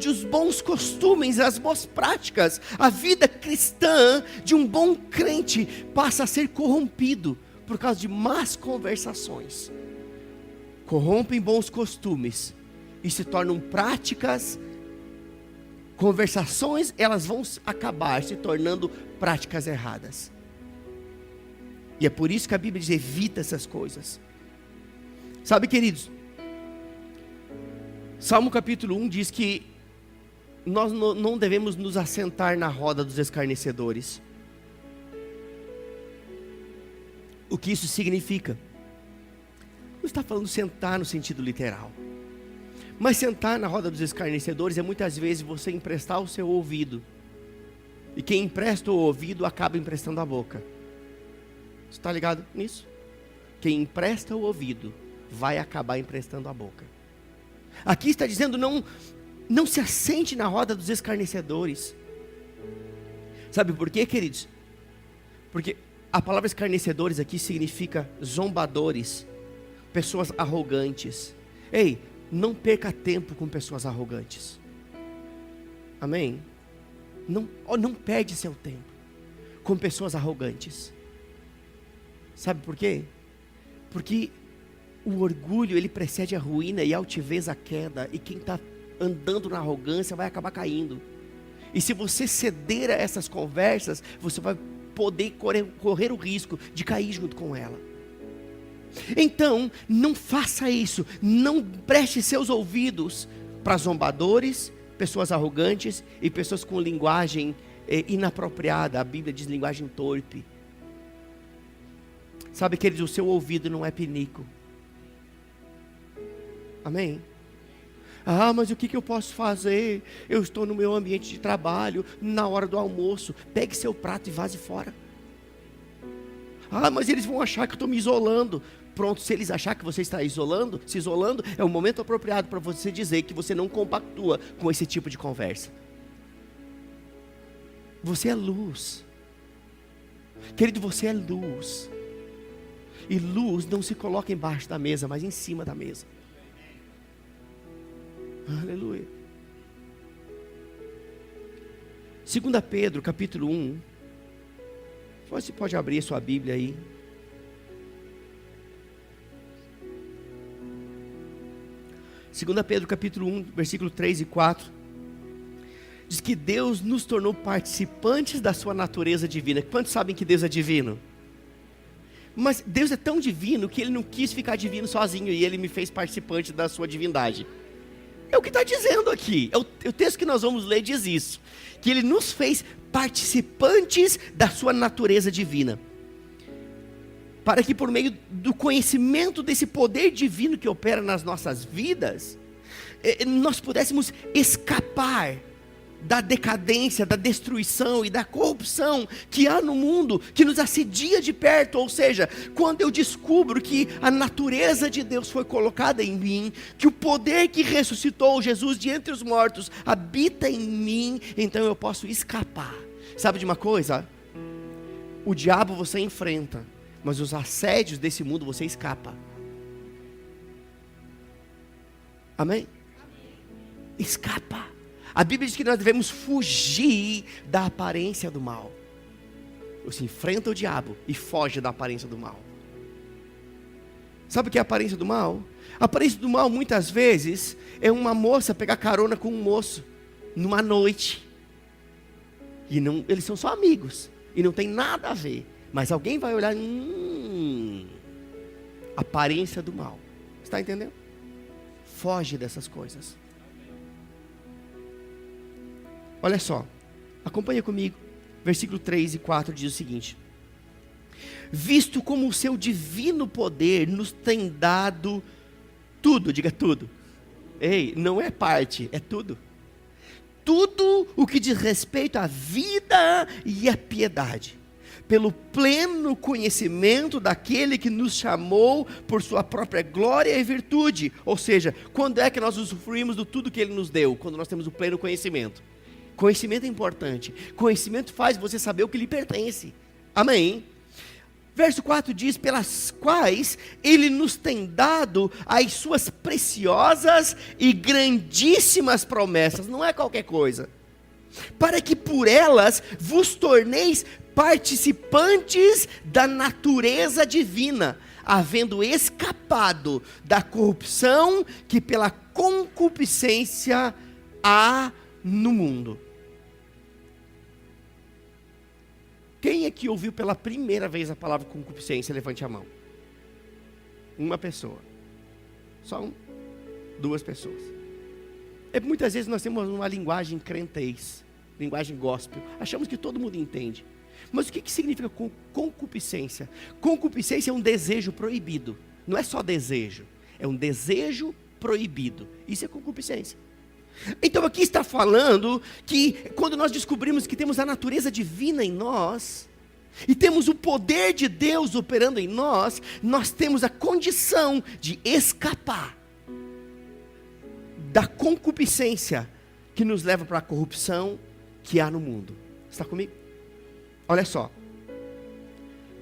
os bons costumes, as boas práticas, a vida cristã de um bom crente passa a ser corrompido por causa de más conversações. Corrompem bons costumes e se tornam práticas, conversações, elas vão acabar se tornando práticas erradas. E é por isso que a Bíblia diz: evita essas coisas. Sabe, queridos, Salmo capítulo 1 diz que nós não devemos nos assentar na roda dos escarnecedores. O que isso significa? Não está falando sentar no sentido literal, mas sentar na roda dos escarnecedores é muitas vezes você emprestar o seu ouvido E quem empresta o ouvido acaba emprestando a boca. Você está ligado nisso? Quem empresta o ouvido vai acabar emprestando a boca. Aqui está dizendo, não se assente na roda dos escarnecedores. Sabe por quê, queridos? Porque a palavra escarnecedores aqui significa zombadores, pessoas arrogantes. Ei, não perca tempo com pessoas arrogantes. Amém? Não perde seu tempo com pessoas arrogantes. Sabe por quê? Porque o orgulho, ele precede a ruína e a altivez a queda. E quem está andando na arrogância vai acabar caindo. E se você ceder a essas conversas, você vai poder correr o risco de cair junto com ela. Então, não faça isso. Não preste seus ouvidos para zombadores, pessoas arrogantes e pessoas com linguagem inapropriada. A Bíblia diz linguagem torpe. Sabe, queridos, o seu ouvido não é pinico. Amém? Ah, mas o que eu posso fazer? Eu estou no meu ambiente de trabalho, na hora do almoço. Pegue seu prato e vaze fora. Ah, mas eles vão achar que eu estou me isolando. Pronto, se eles acharem que você está se isolando, é o momento apropriado para você dizer que você não compactua com esse tipo de conversa. Você é luz. Querido, você é luz. E luz não se coloca embaixo da mesa, mas em cima da mesa. Aleluia. 2 Pedro, capítulo 1. Você pode abrir sua Bíblia aí. Segunda Pedro, capítulo 1, versículo 3 e 4. Diz que Deus nos tornou participantes da sua natureza divina. Quantos sabem que Deus é divino? Mas Deus é tão divino que Ele não quis ficar divino sozinho e Ele me fez participante da sua divindade. É o que está dizendo aqui. O texto que nós vamos ler diz isso. Que Ele nos fez participantes da sua natureza divina. Para que por meio do conhecimento desse poder divino que opera nas nossas vidas, nós pudéssemos escapar da decadência, da destruição e da corrupção que há no mundo, que nos assedia de perto. Ou seja, quando eu descubro que a natureza de Deus foi colocada em mim, que o poder que ressuscitou Jesus de entre os mortos habita em mim, então eu posso escapar. Sabe de uma coisa? O diabo você enfrenta, mas os assédios desse mundo você escapa. Amém? Escapa. A Bíblia diz que nós devemos fugir da aparência do mal. Você enfrenta o diabo e foge da aparência do mal. Sabe o que é a aparência do mal? A aparência do mal muitas vezes é uma moça pegar carona com um moço numa noite. E eles são só amigos e não tem nada a ver. Mas alguém vai olhar, aparência do mal. Está entendendo? Foge dessas coisas. Olha só, acompanha comigo, versículo 3 e 4 diz o seguinte: visto como o seu divino poder nos tem dado tudo, diga tudo. Ei, não é parte, é tudo. Tudo o que diz respeito à vida e à piedade, pelo pleno conhecimento daquele que nos chamou por sua própria glória e virtude. Ou seja, quando é que nós usufruímos de tudo que Ele nos deu? Quando nós temos o pleno conhecimento. Conhecimento é importante. Conhecimento faz você saber o que lhe pertence. Amém? Verso 4 diz, pelas quais Ele nos tem dado as suas preciosas e grandíssimas promessas. Não é qualquer coisa. Para que por elas vos torneis participantes da natureza divina, havendo escapado da corrupção que pela concupiscência há no mundo. Quem aqui ouviu pela primeira vez a palavra concupiscência? Levante a mão. Uma pessoa. Só duas pessoas. Muitas vezes nós temos uma linguagem crentez, linguagem gospel. Achamos que todo mundo entende. Mas o que significa concupiscência? Concupiscência é um desejo proibido. Não é só desejo. É um desejo proibido. Isso é concupiscência. Então aqui está falando que quando nós descobrimos que temos a natureza divina em nós, e temos o poder de Deus operando em nós, nós temos a condição de escapar da concupiscência que nos leva para a corrupção que há no mundo. Está comigo? Olha só.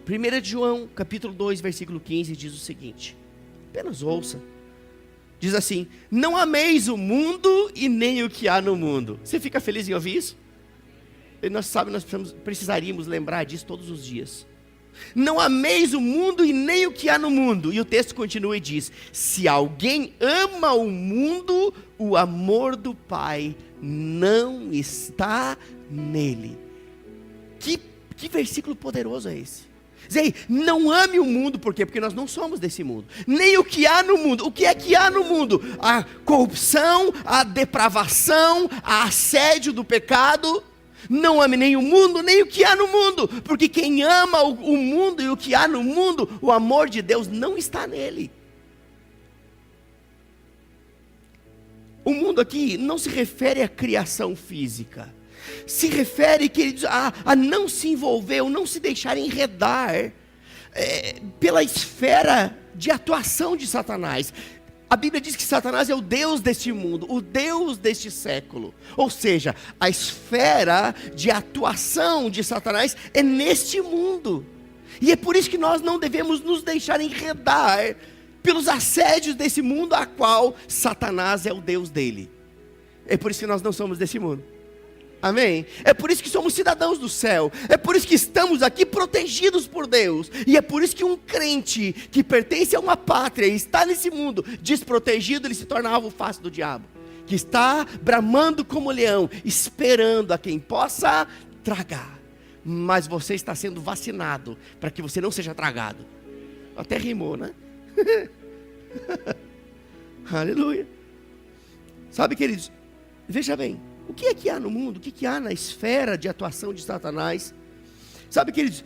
1 de João, capítulo 2, versículo 15, diz o seguinte. Apenas ouça. Diz assim: não ameis o mundo e nem o que há no mundo. Você fica feliz em ouvir isso? E nós precisaríamos lembrar disso todos os dias. Não ameis o mundo e nem o que há no mundo. E o texto continua e diz: se alguém ama o mundo, o amor do Pai não está nele. Que versículo poderoso é esse? Diz, não ame o mundo, por quê? Porque nós não somos desse mundo. Nem o que há no mundo. O que é que há no mundo? A corrupção, a depravação, a assédio do pecado. Não ame nem o mundo, nem o que há no mundo. Porque quem ama o mundo e o que há no mundo, o amor de Deus não está nele. O mundo aqui não se refere à criação física. Se refere, queridos, a não se envolver, ou não se deixar enredar pela esfera de atuação de Satanás. A Bíblia diz que Satanás é o Deus deste mundo, o Deus deste século. Ou seja, a esfera de atuação de Satanás é neste mundo. E é por isso que nós não devemos nos deixar enredar pelos assédios desse mundo, a qual Satanás é o Deus dele. É por isso que nós não somos desse mundo. Amém? É por isso que somos cidadãos do céu. É por isso que estamos aqui protegidos por Deus. E é por isso que um crente que pertence a uma pátria e está nesse mundo desprotegido, ele se torna alvo fácil do diabo, que está bramando como leão, esperando a quem possa tragar. Mas você está sendo vacinado para que você não seja tragado. Até rimou, né? Aleluia. Sabe, queridos, veja bem, o que é que há no mundo? O que é que há na esfera de atuação de Satanás? Sabe, queridos,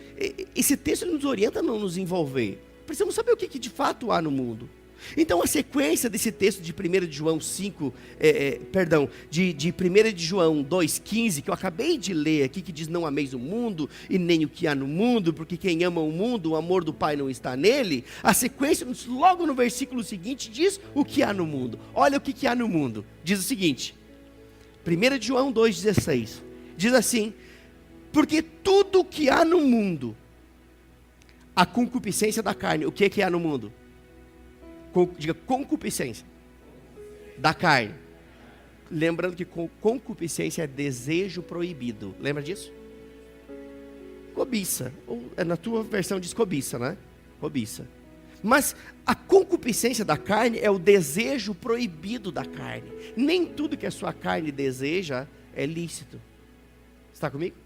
esse texto nos orienta a não nos envolver. Precisamos saber o que de fato há no mundo. Então a sequência desse texto de 1 de João 5, de 1 de João 2,15, que eu acabei de ler aqui, que diz: não ameis o mundo e nem o que há no mundo, porque quem ama o mundo, o amor do Pai não está nele. A sequência, logo no versículo seguinte, diz o que há no mundo. Olha o que há no mundo. Diz o seguinte, 1 de João 2,16, diz assim: porque tudo que há no mundo, a concupiscência da carne. O que é que há no mundo? Diga, concupiscência da carne. Lembrando que concupiscência é desejo proibido. Lembra disso? Cobiça. Ou na tua versão diz cobiça, né? Cobiça. Mas a concupiscência da carne é o desejo proibido da carne. Nem tudo que a sua carne deseja é lícito. Está comigo?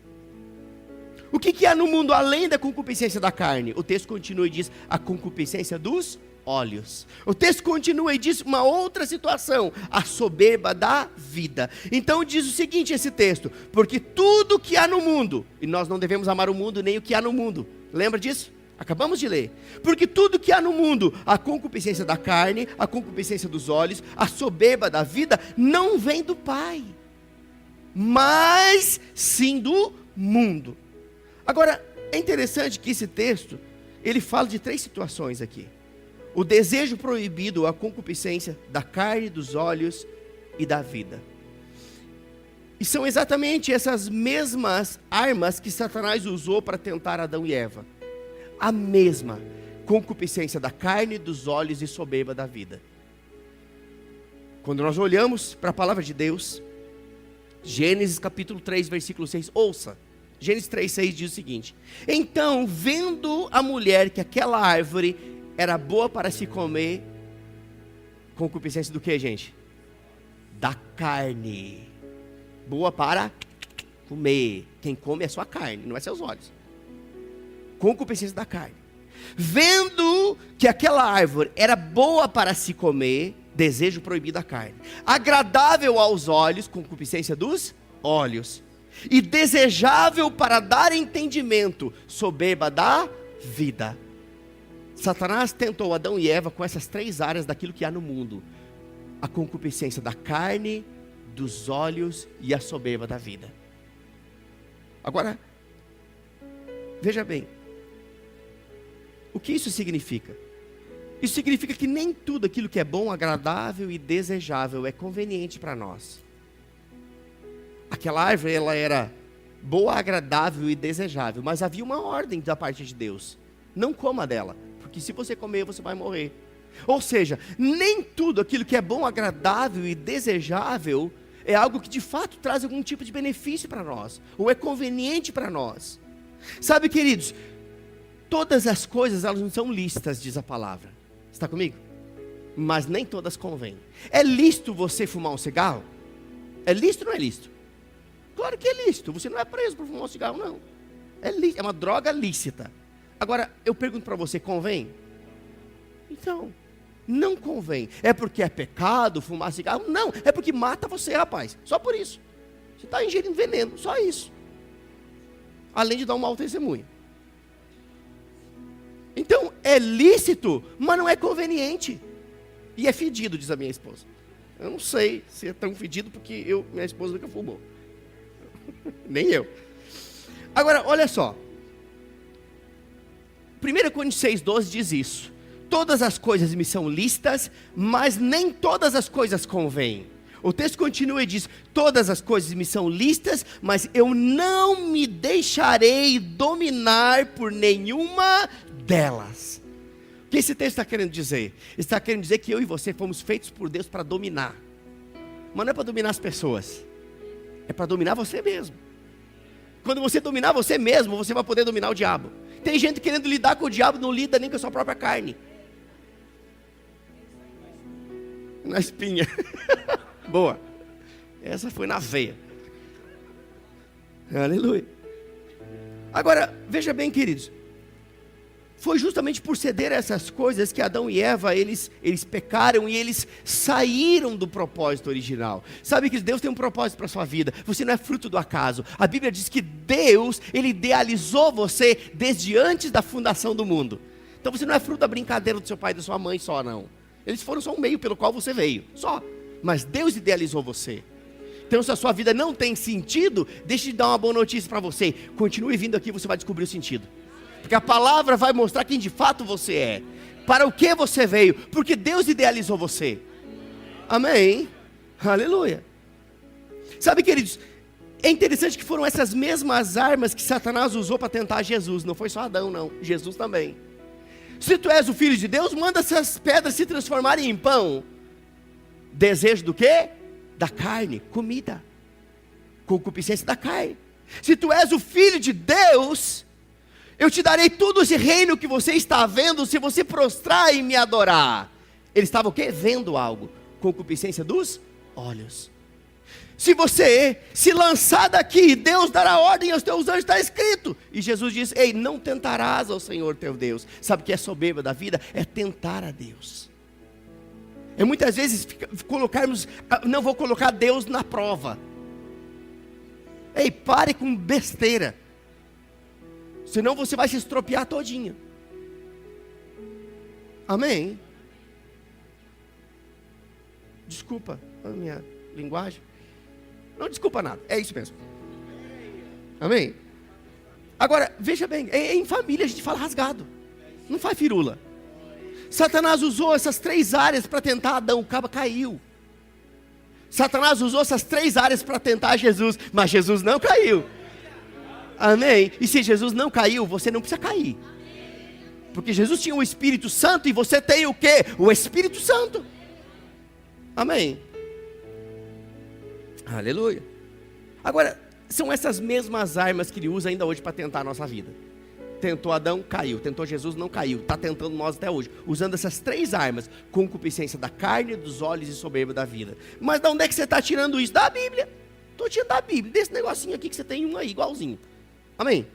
O que há no mundo além da concupiscência da carne? O texto continua e diz: a concupiscência dos olhos. O texto continua e diz uma outra situação: a soberba da vida. Então diz o seguinte esse texto: porque tudo que há no mundo, e nós não devemos amar o mundo nem o que há no mundo. Lembra disso? Acabamos de ler. Porque tudo que há no mundo, a concupiscência da carne, a concupiscência dos olhos, a soberba da vida, não vem do Pai, mas sim do mundo. Agora, é interessante que esse texto, ele fala de 3 situações aqui: o desejo proibido, a concupiscência da carne, dos olhos e da vida. E são exatamente essas mesmas armas que Satanás usou para tentar Adão e Eva. A mesma concupiscência da carne, dos olhos e soberba da vida. Quando nós olhamos para a palavra de Deus, Gênesis capítulo 3, versículo 6, ouça. Gênesis 3, 6 diz o seguinte: então, vendo a mulher que aquela árvore era boa para se comer, concupiscência do que, gente? Da carne. Boa para comer. Quem come é sua carne, não é seus olhos. Concupiscência da carne. Vendo que aquela árvore era boa para se comer, desejo proibido da carne, agradável aos olhos, concupiscência dos olhos, e desejável para dar entendimento, soberba da vida. Satanás tentou Adão e Eva com essas 3 áreas daquilo que há no mundo: a concupiscência da carne, dos olhos e a soberba da vida. Agora, veja bem, o que isso significa? Isso significa que nem tudo aquilo que é bom, agradável e desejável é conveniente para nós. Aquela árvore, ela era boa, agradável e desejável, mas havia uma ordem da parte de Deus: não coma dela, porque se você comer, você vai morrer. Ou seja, nem tudo aquilo que é bom, agradável e desejável é algo que de fato traz algum tipo de benefício para nós, ou é conveniente para nós. Sabe, queridos, todas as coisas, elas não são lícitas, diz a palavra. Está comigo? Mas nem todas convêm. É lícito você fumar um cigarro? É lícito ou não é lícito? Claro que é lícito. Você não é preso por fumar um cigarro, não. É lícito, é uma droga lícita. Agora, eu pergunto para você, convém? Então, não convém. É porque é pecado fumar cigarro? Não, é porque mata você, rapaz. Só por isso. Você está ingerindo veneno, só isso. Além de dar um mau testemunho. Então, é lícito, mas não é conveniente. E é fedido, diz a minha esposa. Eu não sei se é tão fedido, porque minha esposa nunca fumou. Nem eu. Agora, olha só. 1 Coríntios 6,12 diz isso. Todas as coisas me são lícitas, mas nem todas as coisas convêm. O texto continua e diz: todas as coisas me são lícitas, mas eu não me deixarei dominar por nenhuma delas. O que esse texto está querendo dizer? Está querendo dizer que eu e você fomos feitos por Deus para dominar. Mas não é para dominar as pessoas, é para dominar você mesmo. Quando você dominar você mesmo, você vai poder dominar o diabo. Tem gente querendo lidar com o diabo, não lida nem com a sua própria carne. Na espinha. Boa. Essa foi na veia. Aleluia. Agora, veja bem, queridos. Foi justamente por ceder a essas coisas que Adão e Eva, eles pecaram e eles saíram do propósito original. Sabe que Deus tem um propósito para a sua vida. Você não é fruto do acaso. A Bíblia diz que Deus, Ele idealizou você desde antes da fundação do mundo. Então você não é fruto da brincadeira do seu pai e da sua mãe só, não. Eles foram só um meio pelo qual você veio, só. Mas Deus idealizou você. Então, se a sua vida não tem sentido, deixa eu dar uma boa notícia para você. Continue vindo aqui, você vai descobrir o sentido. Porque a palavra vai mostrar quem de fato você é. Para o que você veio. Porque Deus idealizou você. Amém? Aleluia. Sabe, queridos, é interessante que foram essas mesmas armas que Satanás usou para tentar Jesus. Não foi só Adão, não. Jesus também. Se tu és o Filho de Deus, manda essas pedras se transformarem em pão. Desejo do quê? Da carne, comida. Concupiscência da carne. Se tu és o Filho de Deus, eu te darei todo esse reino que você está vendo, se você prostrar e me adorar. Ele estava o quê? Vendo algo. Concupiscência dos olhos. Se você se lançar daqui, Deus dará ordem aos teus anjos, está escrito. E Jesus diz: ei, não tentarás ao Senhor teu Deus. Sabe o que é soberba da vida? É tentar a Deus. É muitas vezes colocarmos, não vou colocar Deus na prova. Ei, pare com besteira. Senão você vai se estropiar todinho. Amém? Desculpa a minha linguagem. Não desculpa nada, é isso mesmo. Amém? Agora, veja bem, em família a gente fala rasgado. Não faz firula. Satanás usou essas 3 áreas para tentar Adão, o cabo caiu. Satanás usou essas 3 áreas para tentar Jesus, mas Jesus não caiu. Amém? E se Jesus não caiu, você não precisa cair. Porque Jesus tinha o Espírito Santo e você tem o quê? O Espírito Santo. Amém? Aleluia. Agora, são essas mesmas armas que ele usa ainda hoje para tentar a nossa vida. Tentou Adão, caiu. Tentou Jesus, não caiu. Está tentando nós até hoje. Usando essas 3 armas. Concupiscência da carne, dos olhos e soberba da vida. Mas de onde é que você está tirando isso? Da Bíblia. Estou tirando da Bíblia. Desse negocinho aqui que você tem um aí, igualzinho. Amém?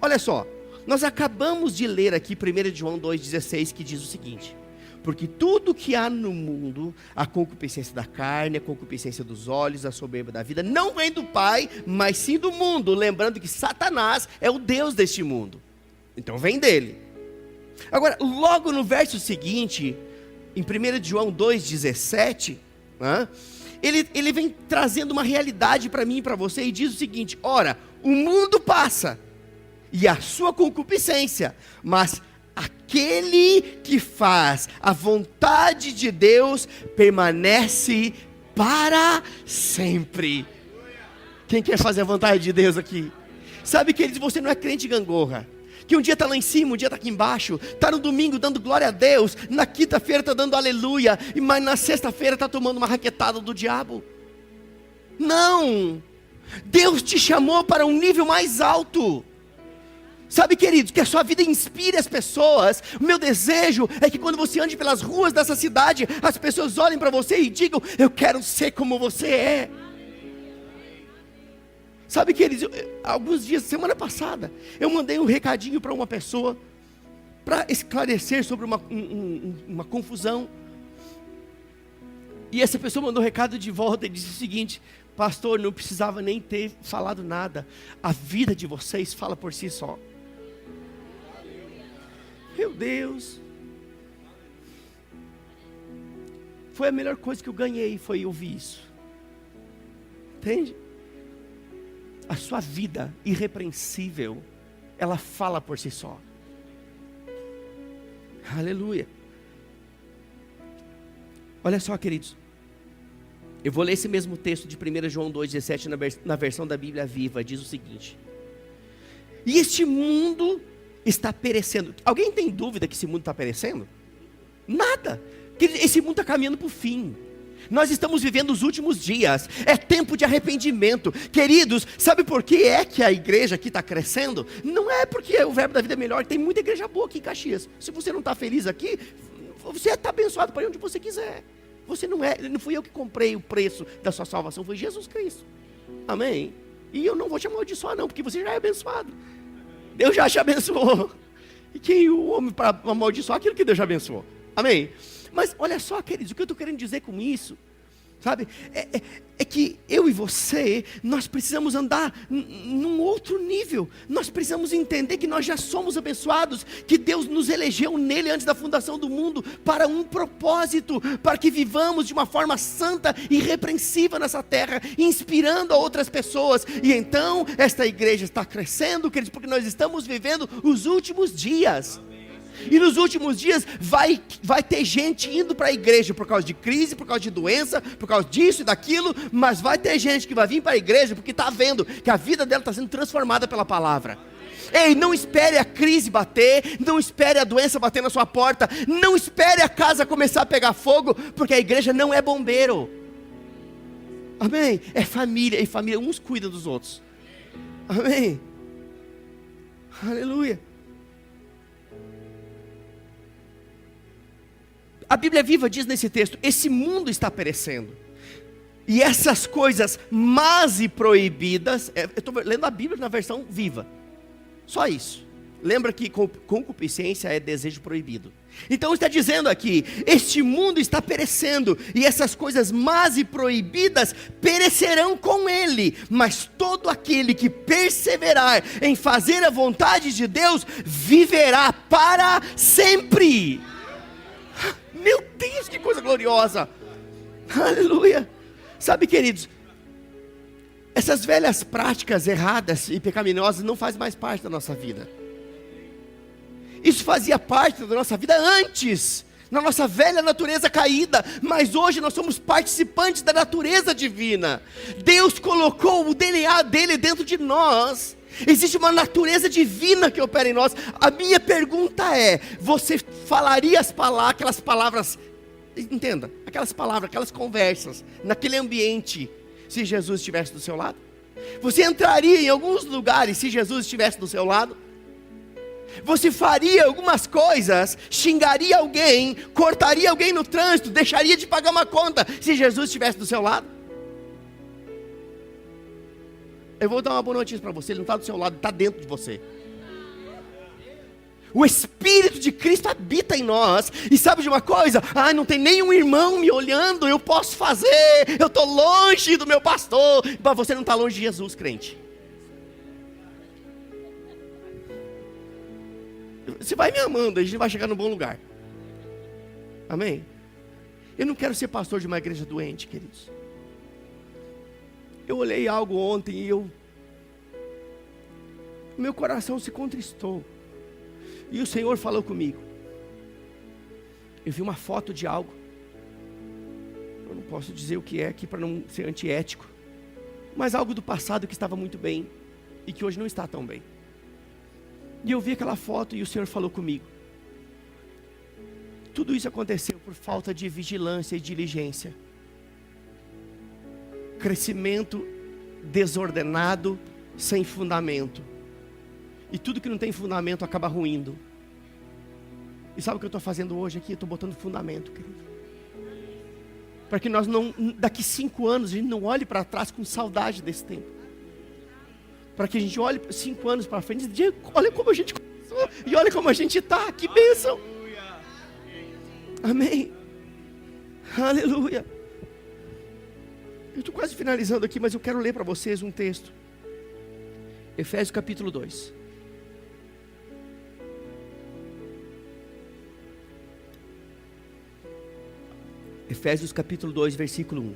Olha só. Nós acabamos de ler aqui 1 João 2,16, que diz o seguinte: porque tudo que há no mundo, a concupiscência da carne, a concupiscência dos olhos, a soberba da vida, não vem do Pai, mas sim do mundo. Lembrando que Satanás é o Deus deste mundo. Então vem dele. Agora, logo no verso seguinte, em 1 João 2,17, ele vem trazendo uma realidade para mim e para você, e diz o seguinte: ora, o mundo passa, e a sua concupiscência, mas aquele que faz a vontade de Deus, permanece para sempre. Quem quer fazer a vontade de Deus aqui? Sabe, queridos, você não é crente gangorra, que um dia está lá em cima, um dia está aqui embaixo, está no domingo dando glória a Deus, na quinta-feira está dando aleluia, mas na sexta-feira está tomando uma raquetada do diabo. Não, Deus te chamou para um nível mais alto. Sabe, queridos, que a sua vida inspire as pessoas. O meu desejo é que quando você ande pelas ruas dessa cidade, as pessoas olhem para você e digam: eu quero ser como você é. Sabe, queridos, alguns dias, semana passada, eu mandei um recadinho para uma pessoa, para esclarecer sobre uma confusão. E essa pessoa mandou um recado de volta e disse o seguinte: pastor, não precisava nem ter falado nada, a vida de vocês fala por si só. Meu Deus, foi a melhor coisa que eu ganhei, foi ouvir isso. Entende? A sua vida irrepreensível, ela fala por si só. Aleluia. Olha só, queridos, eu vou ler esse mesmo texto de 1 João 2,17 na versão da Bíblia Viva. Diz o seguinte: e este mundo está perecendo. Alguém tem dúvida que esse mundo está perecendo? Nada. Esse mundo está caminhando para o fim. Nós estamos vivendo os últimos dias. É tempo de arrependimento. Queridos, sabe por que é que a igreja aqui está crescendo? Não é porque o Verbo da Vida é melhor. Tem muita igreja boa aqui em Caxias. Se você não está feliz aqui, você está abençoado para onde você quiser. Você não é, não fui eu que comprei o preço da sua salvação, foi Jesus Cristo. Amém? E eu não vou te amaldiçoar não, porque você já é abençoado. Deus já te abençoou. E quem o homem para amaldiçoar aquilo que Deus já abençoou? Amém? Mas olha só, queridos, o que eu estou querendo dizer com isso, sabe, é que eu e você, nós precisamos andar num outro nível. Nós precisamos entender que nós já somos abençoados, que Deus nos elegeu nele antes da fundação do mundo, para um propósito, para que vivamos de uma forma santa e irrepreensível nessa terra, inspirando a outras pessoas. E então, esta igreja está crescendo, queridos, porque nós estamos vivendo os últimos dias. E nos últimos dias vai ter gente indo para a igreja por causa de crise, por causa de doença, por causa disso e daquilo, mas vai ter gente que vai vir para a igreja porque está vendo que a vida dela está sendo transformada pela palavra. Ei, não espere a crise bater, não espere a doença bater na sua porta, não espere a casa começar a pegar fogo, porque a igreja não é bombeiro. Amém? É família, e família uns cuidam dos outros. Amém? Aleluia. A Bíblia Viva diz nesse texto: esse mundo está perecendo, e essas coisas más e proibidas, eu estou lendo a Bíblia na versão Viva, só isso. Lembra que concupiscência é desejo proibido. Então está dizendo aqui: este mundo está perecendo, e essas coisas más e proibidas perecerão com ele, mas todo aquele que perseverar em fazer a vontade de Deus, viverá para sempre. Meu Deus, que coisa gloriosa. Aleluia. Sabe, queridos, essas velhas práticas erradas e pecaminosas não fazem mais parte da nossa vida. Isso fazia parte da nossa vida antes, na nossa velha natureza caída, mas hoje nós somos participantes da natureza divina. Deus colocou o DNA dele dentro de nós. Existe uma natureza divina que opera em nós. A minha pergunta é: você falaria aquelas palavras, entenda, aquelas palavras, aquelas conversas, naquele ambiente, se Jesus estivesse do seu lado? Você entraria em alguns lugares se Jesus estivesse do seu lado? Você faria algumas coisas, xingaria alguém, cortaria alguém no trânsito, deixaria de pagar uma conta, se Jesus estivesse do seu lado? Eu vou dar uma boa notícia para você: ele não está do seu lado, ele está dentro de você. O Espírito de Cristo habita em nós. E sabe de uma coisa? Não tem nenhum irmão me olhando, eu posso fazer, eu estou longe do meu pastor. Mas você não está longe de Jesus, crente. Você vai me amando, a gente vai chegar no bom lugar. Amém? Eu não quero ser pastor de uma igreja doente, queridos. Eu olhei algo ontem e meu coração se contristou. E o Senhor falou comigo. Eu vi uma foto de algo. Eu não posso dizer o que é aqui para não ser antiético. Mas algo do passado que estava muito bem e que hoje não está tão bem. E eu vi aquela foto e o Senhor falou comigo. Tudo isso aconteceu por falta de vigilância e diligência. Crescimento desordenado, sem fundamento. E tudo que não tem fundamento acaba ruindo. E sabe o que eu estou fazendo hoje aqui? Eu estou botando fundamento, querido. Para que nós não, daqui 5 anos, a gente não olhe para trás com saudade desse tempo. Para que a gente olhe 5 anos para frente e diga, olha como a gente começou e olha como a gente está, que bênção. Amém. Aleluia. Eu estou quase finalizando aqui, mas eu quero ler para vocês um texto. Efésios capítulo 2. Efésios capítulo 2, versículo 1.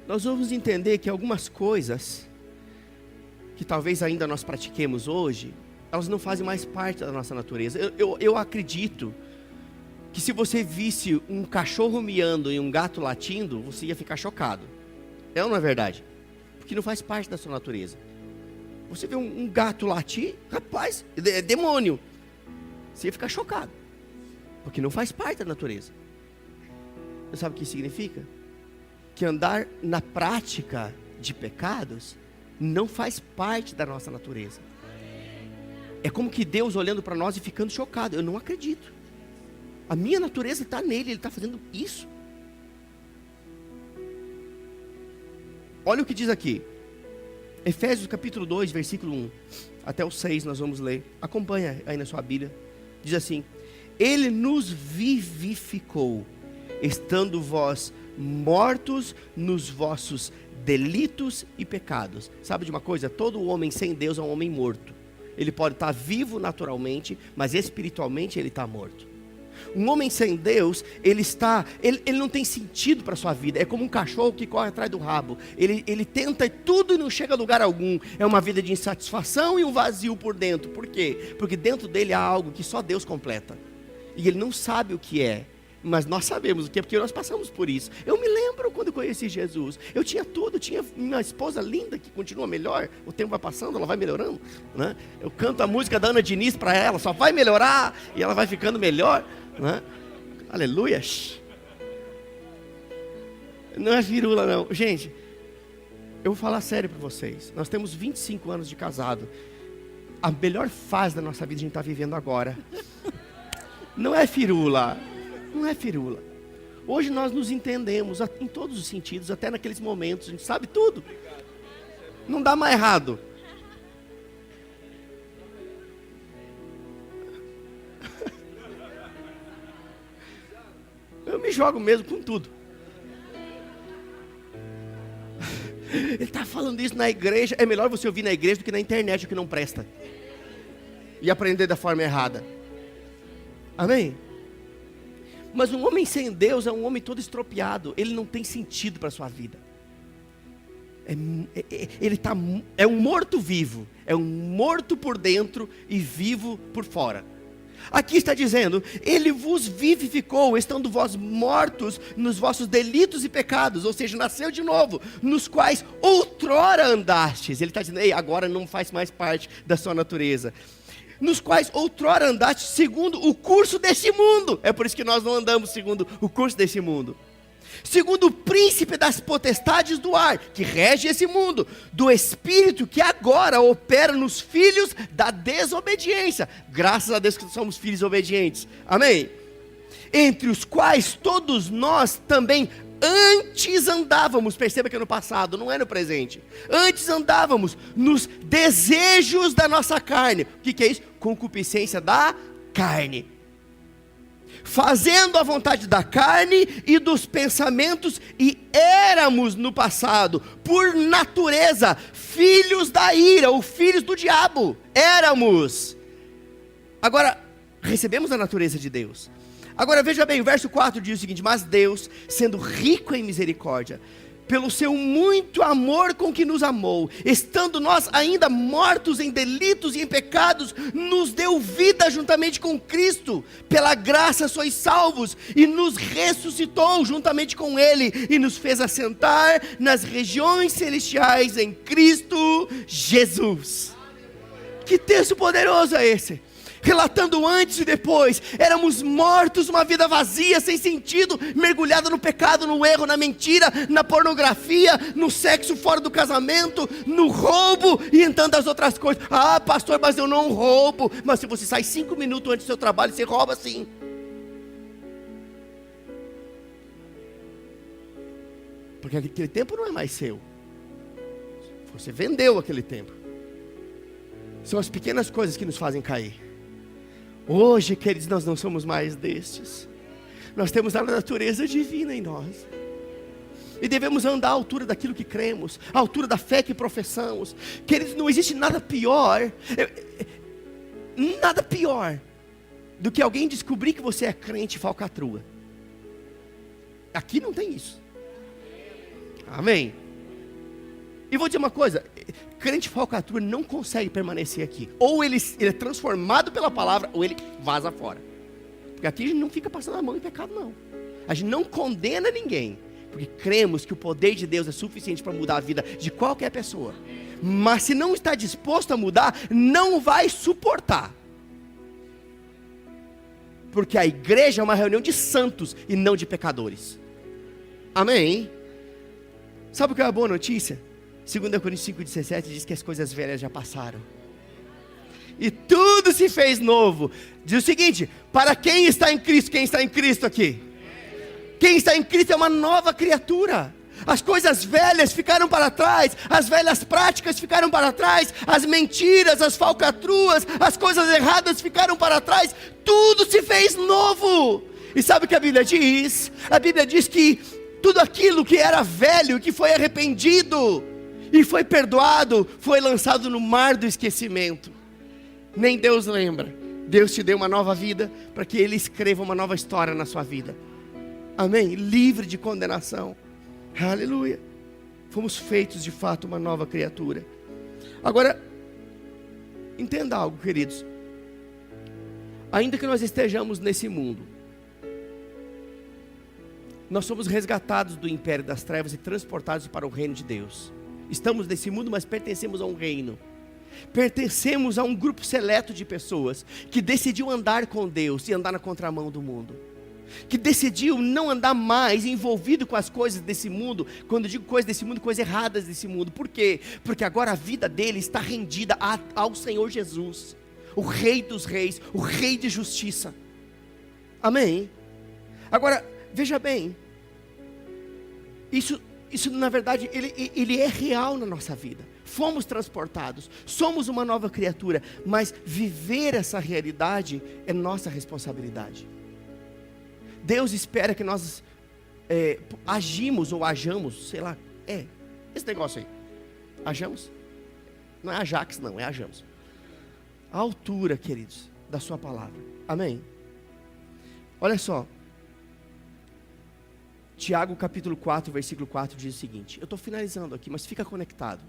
Nós vamos entender que algumas coisas que talvez ainda nós pratiquemos hoje, elas não fazem mais parte da nossa natureza. Eu acredito que se você visse um cachorro miando e um gato latindo, você ia ficar chocado. É ou não é verdade? Porque não faz parte da sua natureza. Você vê um gato latir, rapaz, é demônio. Você ia ficar chocado. Porque não faz parte da natureza. Você sabe o que isso significa? Que andar na prática de pecados não faz parte da nossa natureza. É como que Deus olhando para nós e ficando chocado. Eu não acredito. A minha natureza está nele, ele está fazendo isso. Olha o que diz aqui. Efésios capítulo 2, versículo 1. Até o 6 nós vamos ler. Acompanha aí na sua Bíblia. Diz assim: Ele nos vivificou, estando vós mortos nos vossos delitos e pecados. Sabe de uma coisa? Todo homem sem Deus é um homem morto. Ele pode estar vivo naturalmente, mas espiritualmente ele está morto. Um homem sem Deus, ele não tem sentido para a sua vida. É como um cachorro que corre atrás do rabo. Ele tenta tudo e não chega a lugar algum. É uma vida de insatisfação e um vazio por dentro. Por quê? Porque dentro dele há algo que só Deus completa. E ele não sabe o que é. Mas nós sabemos o que é, porque nós passamos por isso. Eu me lembro quando eu conheci Jesus. Eu tinha tudo, tinha uma esposa linda que continua melhor. O tempo vai passando, ela vai melhorando, né? Eu canto a música da Ana Diniz para ela, só vai melhorar e ela vai ficando melhor, né? Aleluia. Não é firula não. Gente, eu vou falar sério para vocês. Nós temos 25 anos de casado. A melhor fase da nossa vida a gente está vivendo agora. Não é firula. Não é firula. Hoje nós nos entendemos em todos os sentidos, até naqueles momentos, a gente sabe tudo. Não dá mais errado. Eu me jogo mesmo com tudo. Ele está falando isso na igreja. É melhor você ouvir na igreja do que na internet, o que não presta. E aprender da forma errada. Amém? Mas um homem sem Deus é um homem todo estropiado. Ele não tem sentido para a sua vida. É um morto vivo. É um morto por dentro e vivo por fora. Aqui está dizendo: Ele vos vivificou, estando vós mortos nos vossos delitos e pecados. Ou seja, nasceu de novo, nos quais outrora andastes. Ele está dizendo: ei, agora não faz mais parte da sua natureza. Nos quais outrora andaste segundo o curso deste mundo. É por isso que nós não andamos segundo o curso deste mundo. Segundo o príncipe das potestades do ar, que rege esse mundo, do espírito que agora opera nos filhos da desobediência. Graças a Deus que somos filhos obedientes. Amém? Entre os quais todos nós também antes andávamos, perceba que é no passado, não é no presente. Antes andávamos nos desejos da nossa carne. O que é isso? Concupiscência da carne. Fazendo a vontade da carne e dos pensamentos, e éramos no passado, por natureza, filhos da ira, ou filhos do diabo. Éramos. Agora, recebemos a natureza de Deus. Agora veja bem, o verso 4 diz o seguinte: mas Deus, sendo rico em misericórdia, pelo seu muito amor com que nos amou, estando nós ainda mortos em delitos e em pecados, nos deu vida juntamente com Cristo. Pela graça sois salvos, e nos ressuscitou juntamente com Ele, e nos fez assentar nas regiões celestiais em Cristo Jesus. Que texto poderoso é esse? Relatando antes e depois, éramos mortos, uma vida vazia, sem sentido, mergulhada no pecado, no erro, na mentira, na pornografia, no sexo fora do casamento, no roubo e em tantas outras coisas. Ah, pastor, mas eu não roubo. Mas se você sai 5 minutos antes do seu trabalho, você rouba sim. Porque aquele tempo não é mais seu. Você vendeu aquele tempo. São as pequenas coisas que nos fazem cair. Hoje, queridos, nós não somos mais destes. Nós temos a natureza divina em nós. E devemos andar à altura daquilo que cremos, à altura da fé que professamos. Queridos, não existe nada pior do que alguém descobrir que você é crente falcatrua. Aqui não tem isso. Amém. E vou dizer uma coisa: crente falcatrua não consegue permanecer aqui. Ou ele é transformado pela palavra, ou ele vaza fora. Porque aqui a gente não fica passando a mão em pecado, não. A gente não condena ninguém, porque cremos que o poder de Deus é suficiente para mudar a vida de qualquer pessoa. Mas se não está disposto a mudar, não vai suportar. Porque a igreja é uma reunião de santos e não de pecadores. Amém? Sabe o que é a boa notícia? 2 Coríntios 5,17 diz que as coisas velhas já passaram e tudo se fez novo. Diz o seguinte: para quem está em Cristo aqui? Quem está em Cristo é uma nova criatura. As coisas velhas ficaram para trás, as velhas práticas ficaram para trás, as mentiras, as falcatruas, as coisas erradas ficaram para trás, tudo se fez novo. E sabe o que a Bíblia diz? A Bíblia diz que tudo aquilo que era velho, que foi arrependido e foi perdoado, foi lançado no mar do esquecimento. Nem Deus lembra. Deus te deu uma nova vida para que Ele escreva uma nova história na sua vida. Amém? Livre de condenação. Aleluia. Fomos feitos de fato uma nova criatura. Agora, entenda algo, queridos. Ainda que nós estejamos nesse mundo, nós somos resgatados do império das trevas e transportados para o reino de Deus. Estamos nesse mundo, mas pertencemos a um reino. Pertencemos a um grupo seleto de pessoas que decidiu andar com Deus e andar na contramão do mundo. Que decidiu não andar mais envolvido com as coisas desse mundo. Quando eu digo coisas desse mundo, coisas erradas desse mundo. Por quê? Porque agora a vida dele está rendida ao Senhor Jesus, o Rei dos Reis, o Rei de justiça. Amém? Agora, veja bem, isso na verdade, ele é real na nossa vida. Fomos transportados, somos uma nova criatura, mas viver essa realidade é nossa responsabilidade. Deus espera que nós agimos ou hajamos, sei lá, esse negócio aí, hajamos, não é Ajax não, é hajamos, a altura, queridos, da sua palavra. Amém? Olha só, Tiago capítulo 4, versículo 4 diz o seguinte. Eu estou finalizando aqui, mas fica conectado,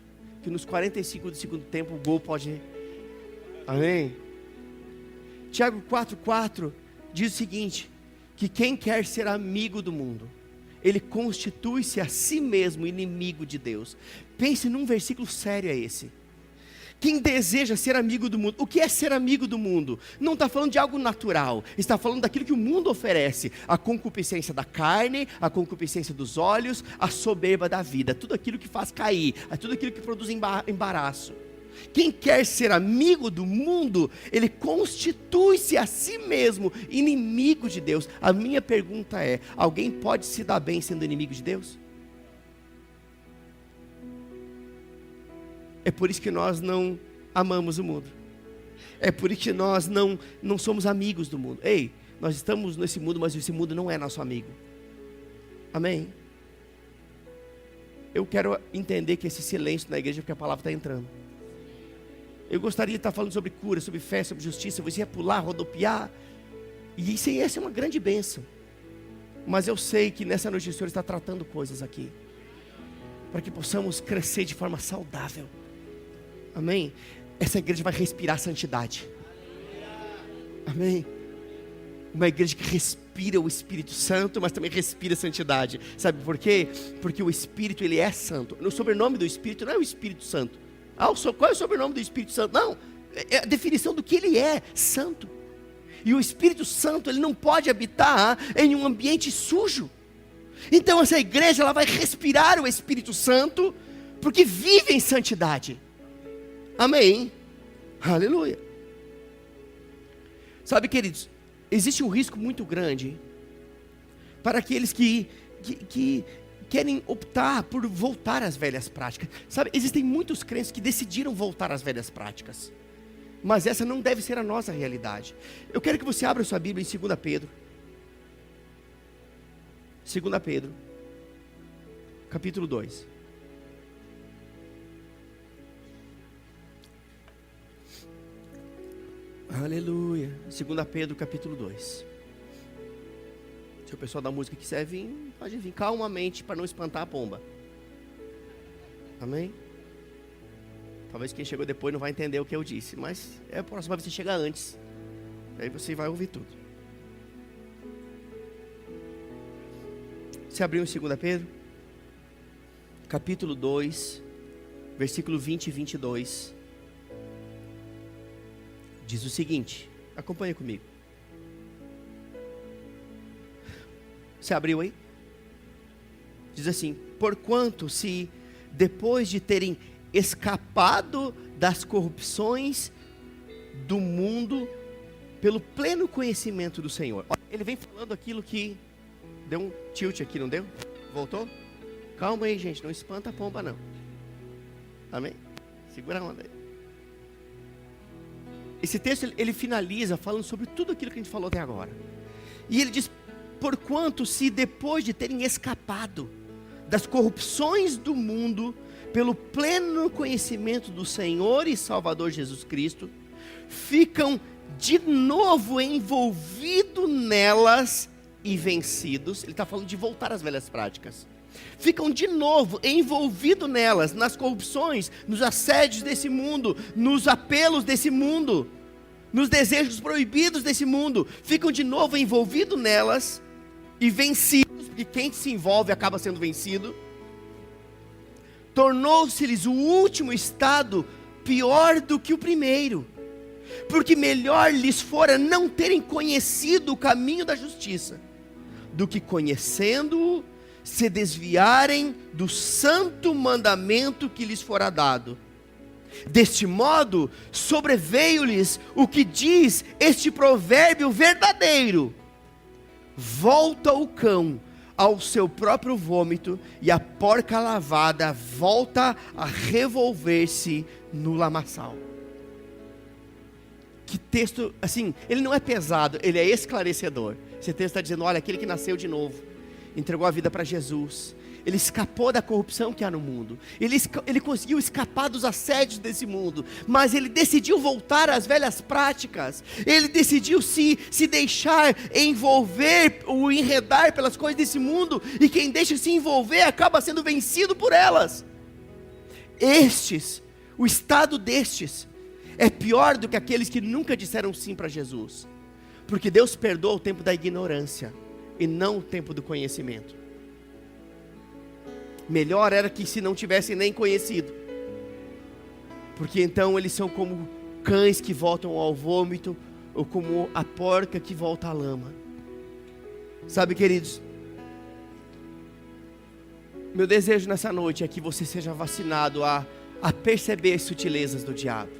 que nos 45 do segundo tempo o gol pode... Amém? Tiago 4 diz o seguinte: que quem quer ser amigo do mundo, ele constitui-se a si mesmo inimigo de Deus. Pense num versículo sério esse. Quem deseja ser amigo do mundo, o que é ser amigo do mundo? Não está falando de algo natural, está falando daquilo que o mundo oferece. A concupiscência da carne, a concupiscência dos olhos, a soberba da vida. Tudo aquilo que faz cair, tudo aquilo que produz embaraço. Quem quer ser amigo do mundo, ele constitui-se a si mesmo inimigo de Deus. A minha pergunta é: alguém pode se dar bem sendo inimigo de Deus? É por isso que nós não amamos o mundo. É por isso que nós não somos amigos do mundo. Ei, nós estamos nesse mundo, mas esse mundo não é nosso amigo. Amém? Eu quero entender que esse silêncio na igreja é porque a palavra está entrando. Eu gostaria de estar falando sobre cura, sobre fé, sobre justiça. Você ia pular, rodopiar. E essa é uma grande bênção. Mas eu sei que nessa noite o Senhor está tratando coisas aqui, para que possamos crescer de forma saudável. Amém? Essa igreja vai respirar santidade. Amém? Uma igreja que respira o Espírito Santo, mas também respira santidade. Sabe por quê? Porque o Espírito, ele é santo. O sobrenome do Espírito não é o Espírito Santo. Qual é o sobrenome do Espírito Santo? Não, é a definição do que ele é, santo. E o Espírito Santo, ele não pode habitar em um ambiente sujo. Então essa igreja, ela vai respirar o Espírito Santo, porque vive em santidade. Amém? Aleluia. Sabe, queridos, existe um risco muito grande para aqueles que querem optar por voltar às velhas práticas. Sabe, existem muitos crentes que decidiram voltar às velhas práticas, mas essa não deve ser a nossa realidade. Eu quero que você abra sua Bíblia em 2 Pedro. 2 Pedro, capítulo 2. Aleluia. 2 Pedro, capítulo 2. Se o pessoal da música quiser vir, pode vir calmamente, para não espantar a pomba. Amém? Talvez quem chegou depois não vai entender o que eu disse, mas a próxima vez você chega antes, aí você vai ouvir tudo. Você abriu em 2 Pedro, capítulo 2, versículo 20 e 22, diz o seguinte, acompanha comigo. Você abriu aí? Diz assim: porquanto se depois de terem escapado das corrupções do mundo pelo pleno conhecimento do Senhor. Ele vem falando aquilo que deu um tilt aqui, não deu? Voltou? Calma aí, gente, não espanta a pomba não. Amém? Segura a onda aí. Esse texto ele finaliza falando sobre tudo aquilo que a gente falou até agora. E ele diz: porquanto se depois de terem escapado das corrupções do mundo pelo pleno conhecimento do Senhor e Salvador Jesus Cristo, ficam de novo envolvidos nelas e vencidos. Ele está falando de voltar às velhas práticas. Ficam de novo envolvidos nelas, nas corrupções, nos assédios desse mundo, nos apelos desse mundo, nos desejos proibidos desse mundo. Ficam de novo envolvidos nelas e vencidos, porque quem se envolve acaba sendo vencido. Tornou-se-lhes o último estado pior do que o primeiro, porque melhor lhes fora não terem conhecido o caminho da justiça, do que conhecendo-o, se desviarem do santo mandamento que lhes fora dado. Deste modo, sobreveio-lhes o que diz este provérbio verdadeiro: volta o cão ao seu próprio vômito, e a porca lavada volta a revolver-se no lamaçal. Que texto, assim, ele não é pesado, ele é esclarecedor. Esse texto está dizendo: olha, aquele que nasceu de novo, entregou a vida para Jesus, ele escapou da corrupção que há no mundo, ele conseguiu escapar dos assédios desse mundo, mas ele decidiu voltar às velhas práticas. Ele decidiu se deixar envolver ou enredar pelas coisas desse mundo, e quem deixa se envolver acaba sendo vencido por elas. O estado destes é pior do que aqueles que nunca disseram sim para Jesus, porque Deus perdoa o tempo da ignorância e não o tempo do conhecimento. Melhor era que se não tivessem nem conhecido, porque então eles são como cães que voltam ao vômito, ou como a porca que volta à lama. Sabe, queridos, meu desejo nessa noite é que você seja vacinado a perceber as sutilezas do diabo,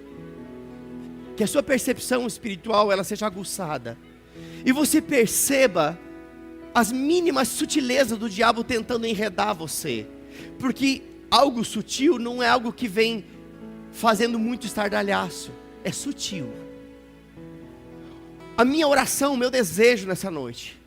que a sua percepção espiritual ela seja aguçada, e você perceba as mínimas sutilezas do diabo tentando enredar você, porque algo sutil não é algo que vem fazendo muito estardalhaço, é sutil. A minha oração, o meu desejo nessa noite,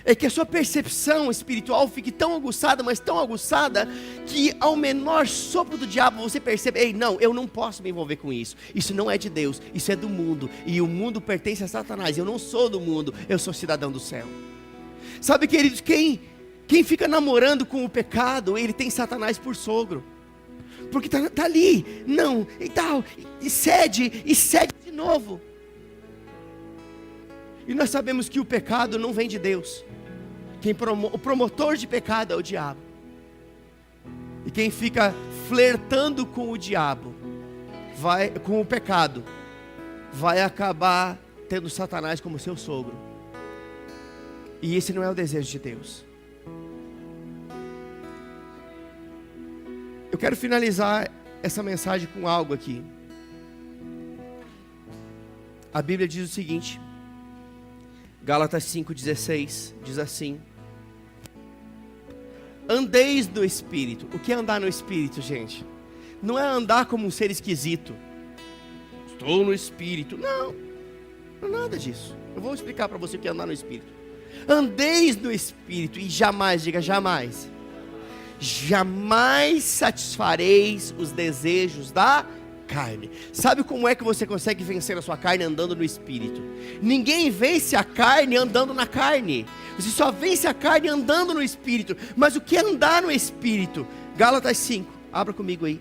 é que a sua percepção espiritual fique tão aguçada, mas tão aguçada, que ao menor sopro do diabo você percebe: ei, não, eu não posso me envolver com isso. Isso não é de Deus, isso é do mundo. E o mundo pertence a Satanás. Eu não sou do mundo, eu sou cidadão do céu. Sabe, queridos, quem fica namorando com o pecado, ele tem Satanás por sogro. Porque tá ali, não, e tal, e cede de novo. E nós sabemos que o pecado não vem de Deus. O promotor de pecado é o diabo. E quem fica flertando com o diabo, com o pecado, vai acabar tendo Satanás como seu sogro. E esse não é o desejo de Deus. Eu quero finalizar essa mensagem com algo aqui. A Bíblia diz o seguinte, Gálatas 5,16, diz assim: andeis no Espírito. O que é andar no Espírito, gente? Não é andar como um ser esquisito. Estou no Espírito. Não é nada disso. Eu vou explicar para você o que é andar no Espírito. Andeis no Espírito e jamais, diga jamais, jamais satisfareis os desejos da carne. Sabe como é que você consegue vencer a sua carne? Andando no Espírito. Ninguém vence a carne andando na carne. Você só vence a carne andando no Espírito. Mas o que é andar no Espírito? Gálatas 5, abra comigo aí.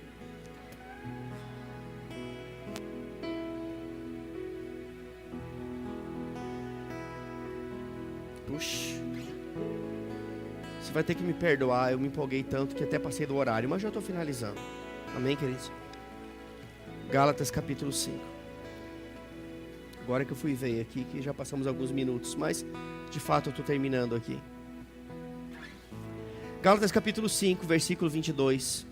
Puxa, você vai ter que me perdoar, eu me empolguei tanto que até passei do horário, mas já estou finalizando. Amém, queridos? Gálatas capítulo 5. Agora que eu fui ver aqui, que já passamos alguns minutos, mas de fato eu estou terminando aqui. Gálatas capítulo 5, versículo 22.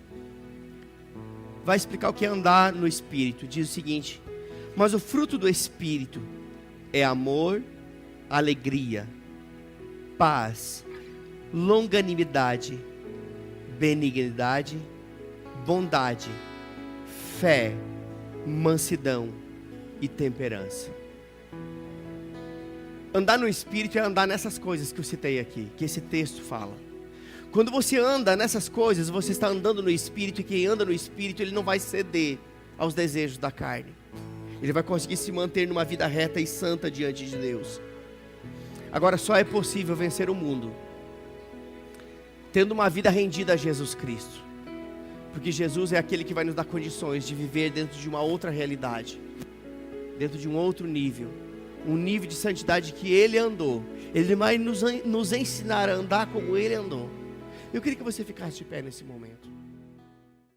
Vai explicar o que é andar no Espírito. Diz o seguinte: mas o fruto do Espírito é amor, alegria, paz, longanimidade, benignidade, bondade, fé, mansidão e temperança. Andar no Espírito é andar nessas coisas que eu citei aqui, que esse texto fala. Quando você anda nessas coisas, você está andando no Espírito, e quem anda no Espírito, ele não vai ceder aos desejos da carne. Ele vai conseguir se manter numa vida reta e santa diante de Deus. Agora, só é possível vencer o mundo tendo uma vida rendida a Jesus Cristo. Porque Jesus é aquele que vai nos dar condições de viver dentro de uma outra realidade, dentro de um outro nível, um nível de santidade que Ele andou. Ele vai nos ensinar a andar como Ele andou. Eu queria que você ficasse de pé nesse momento.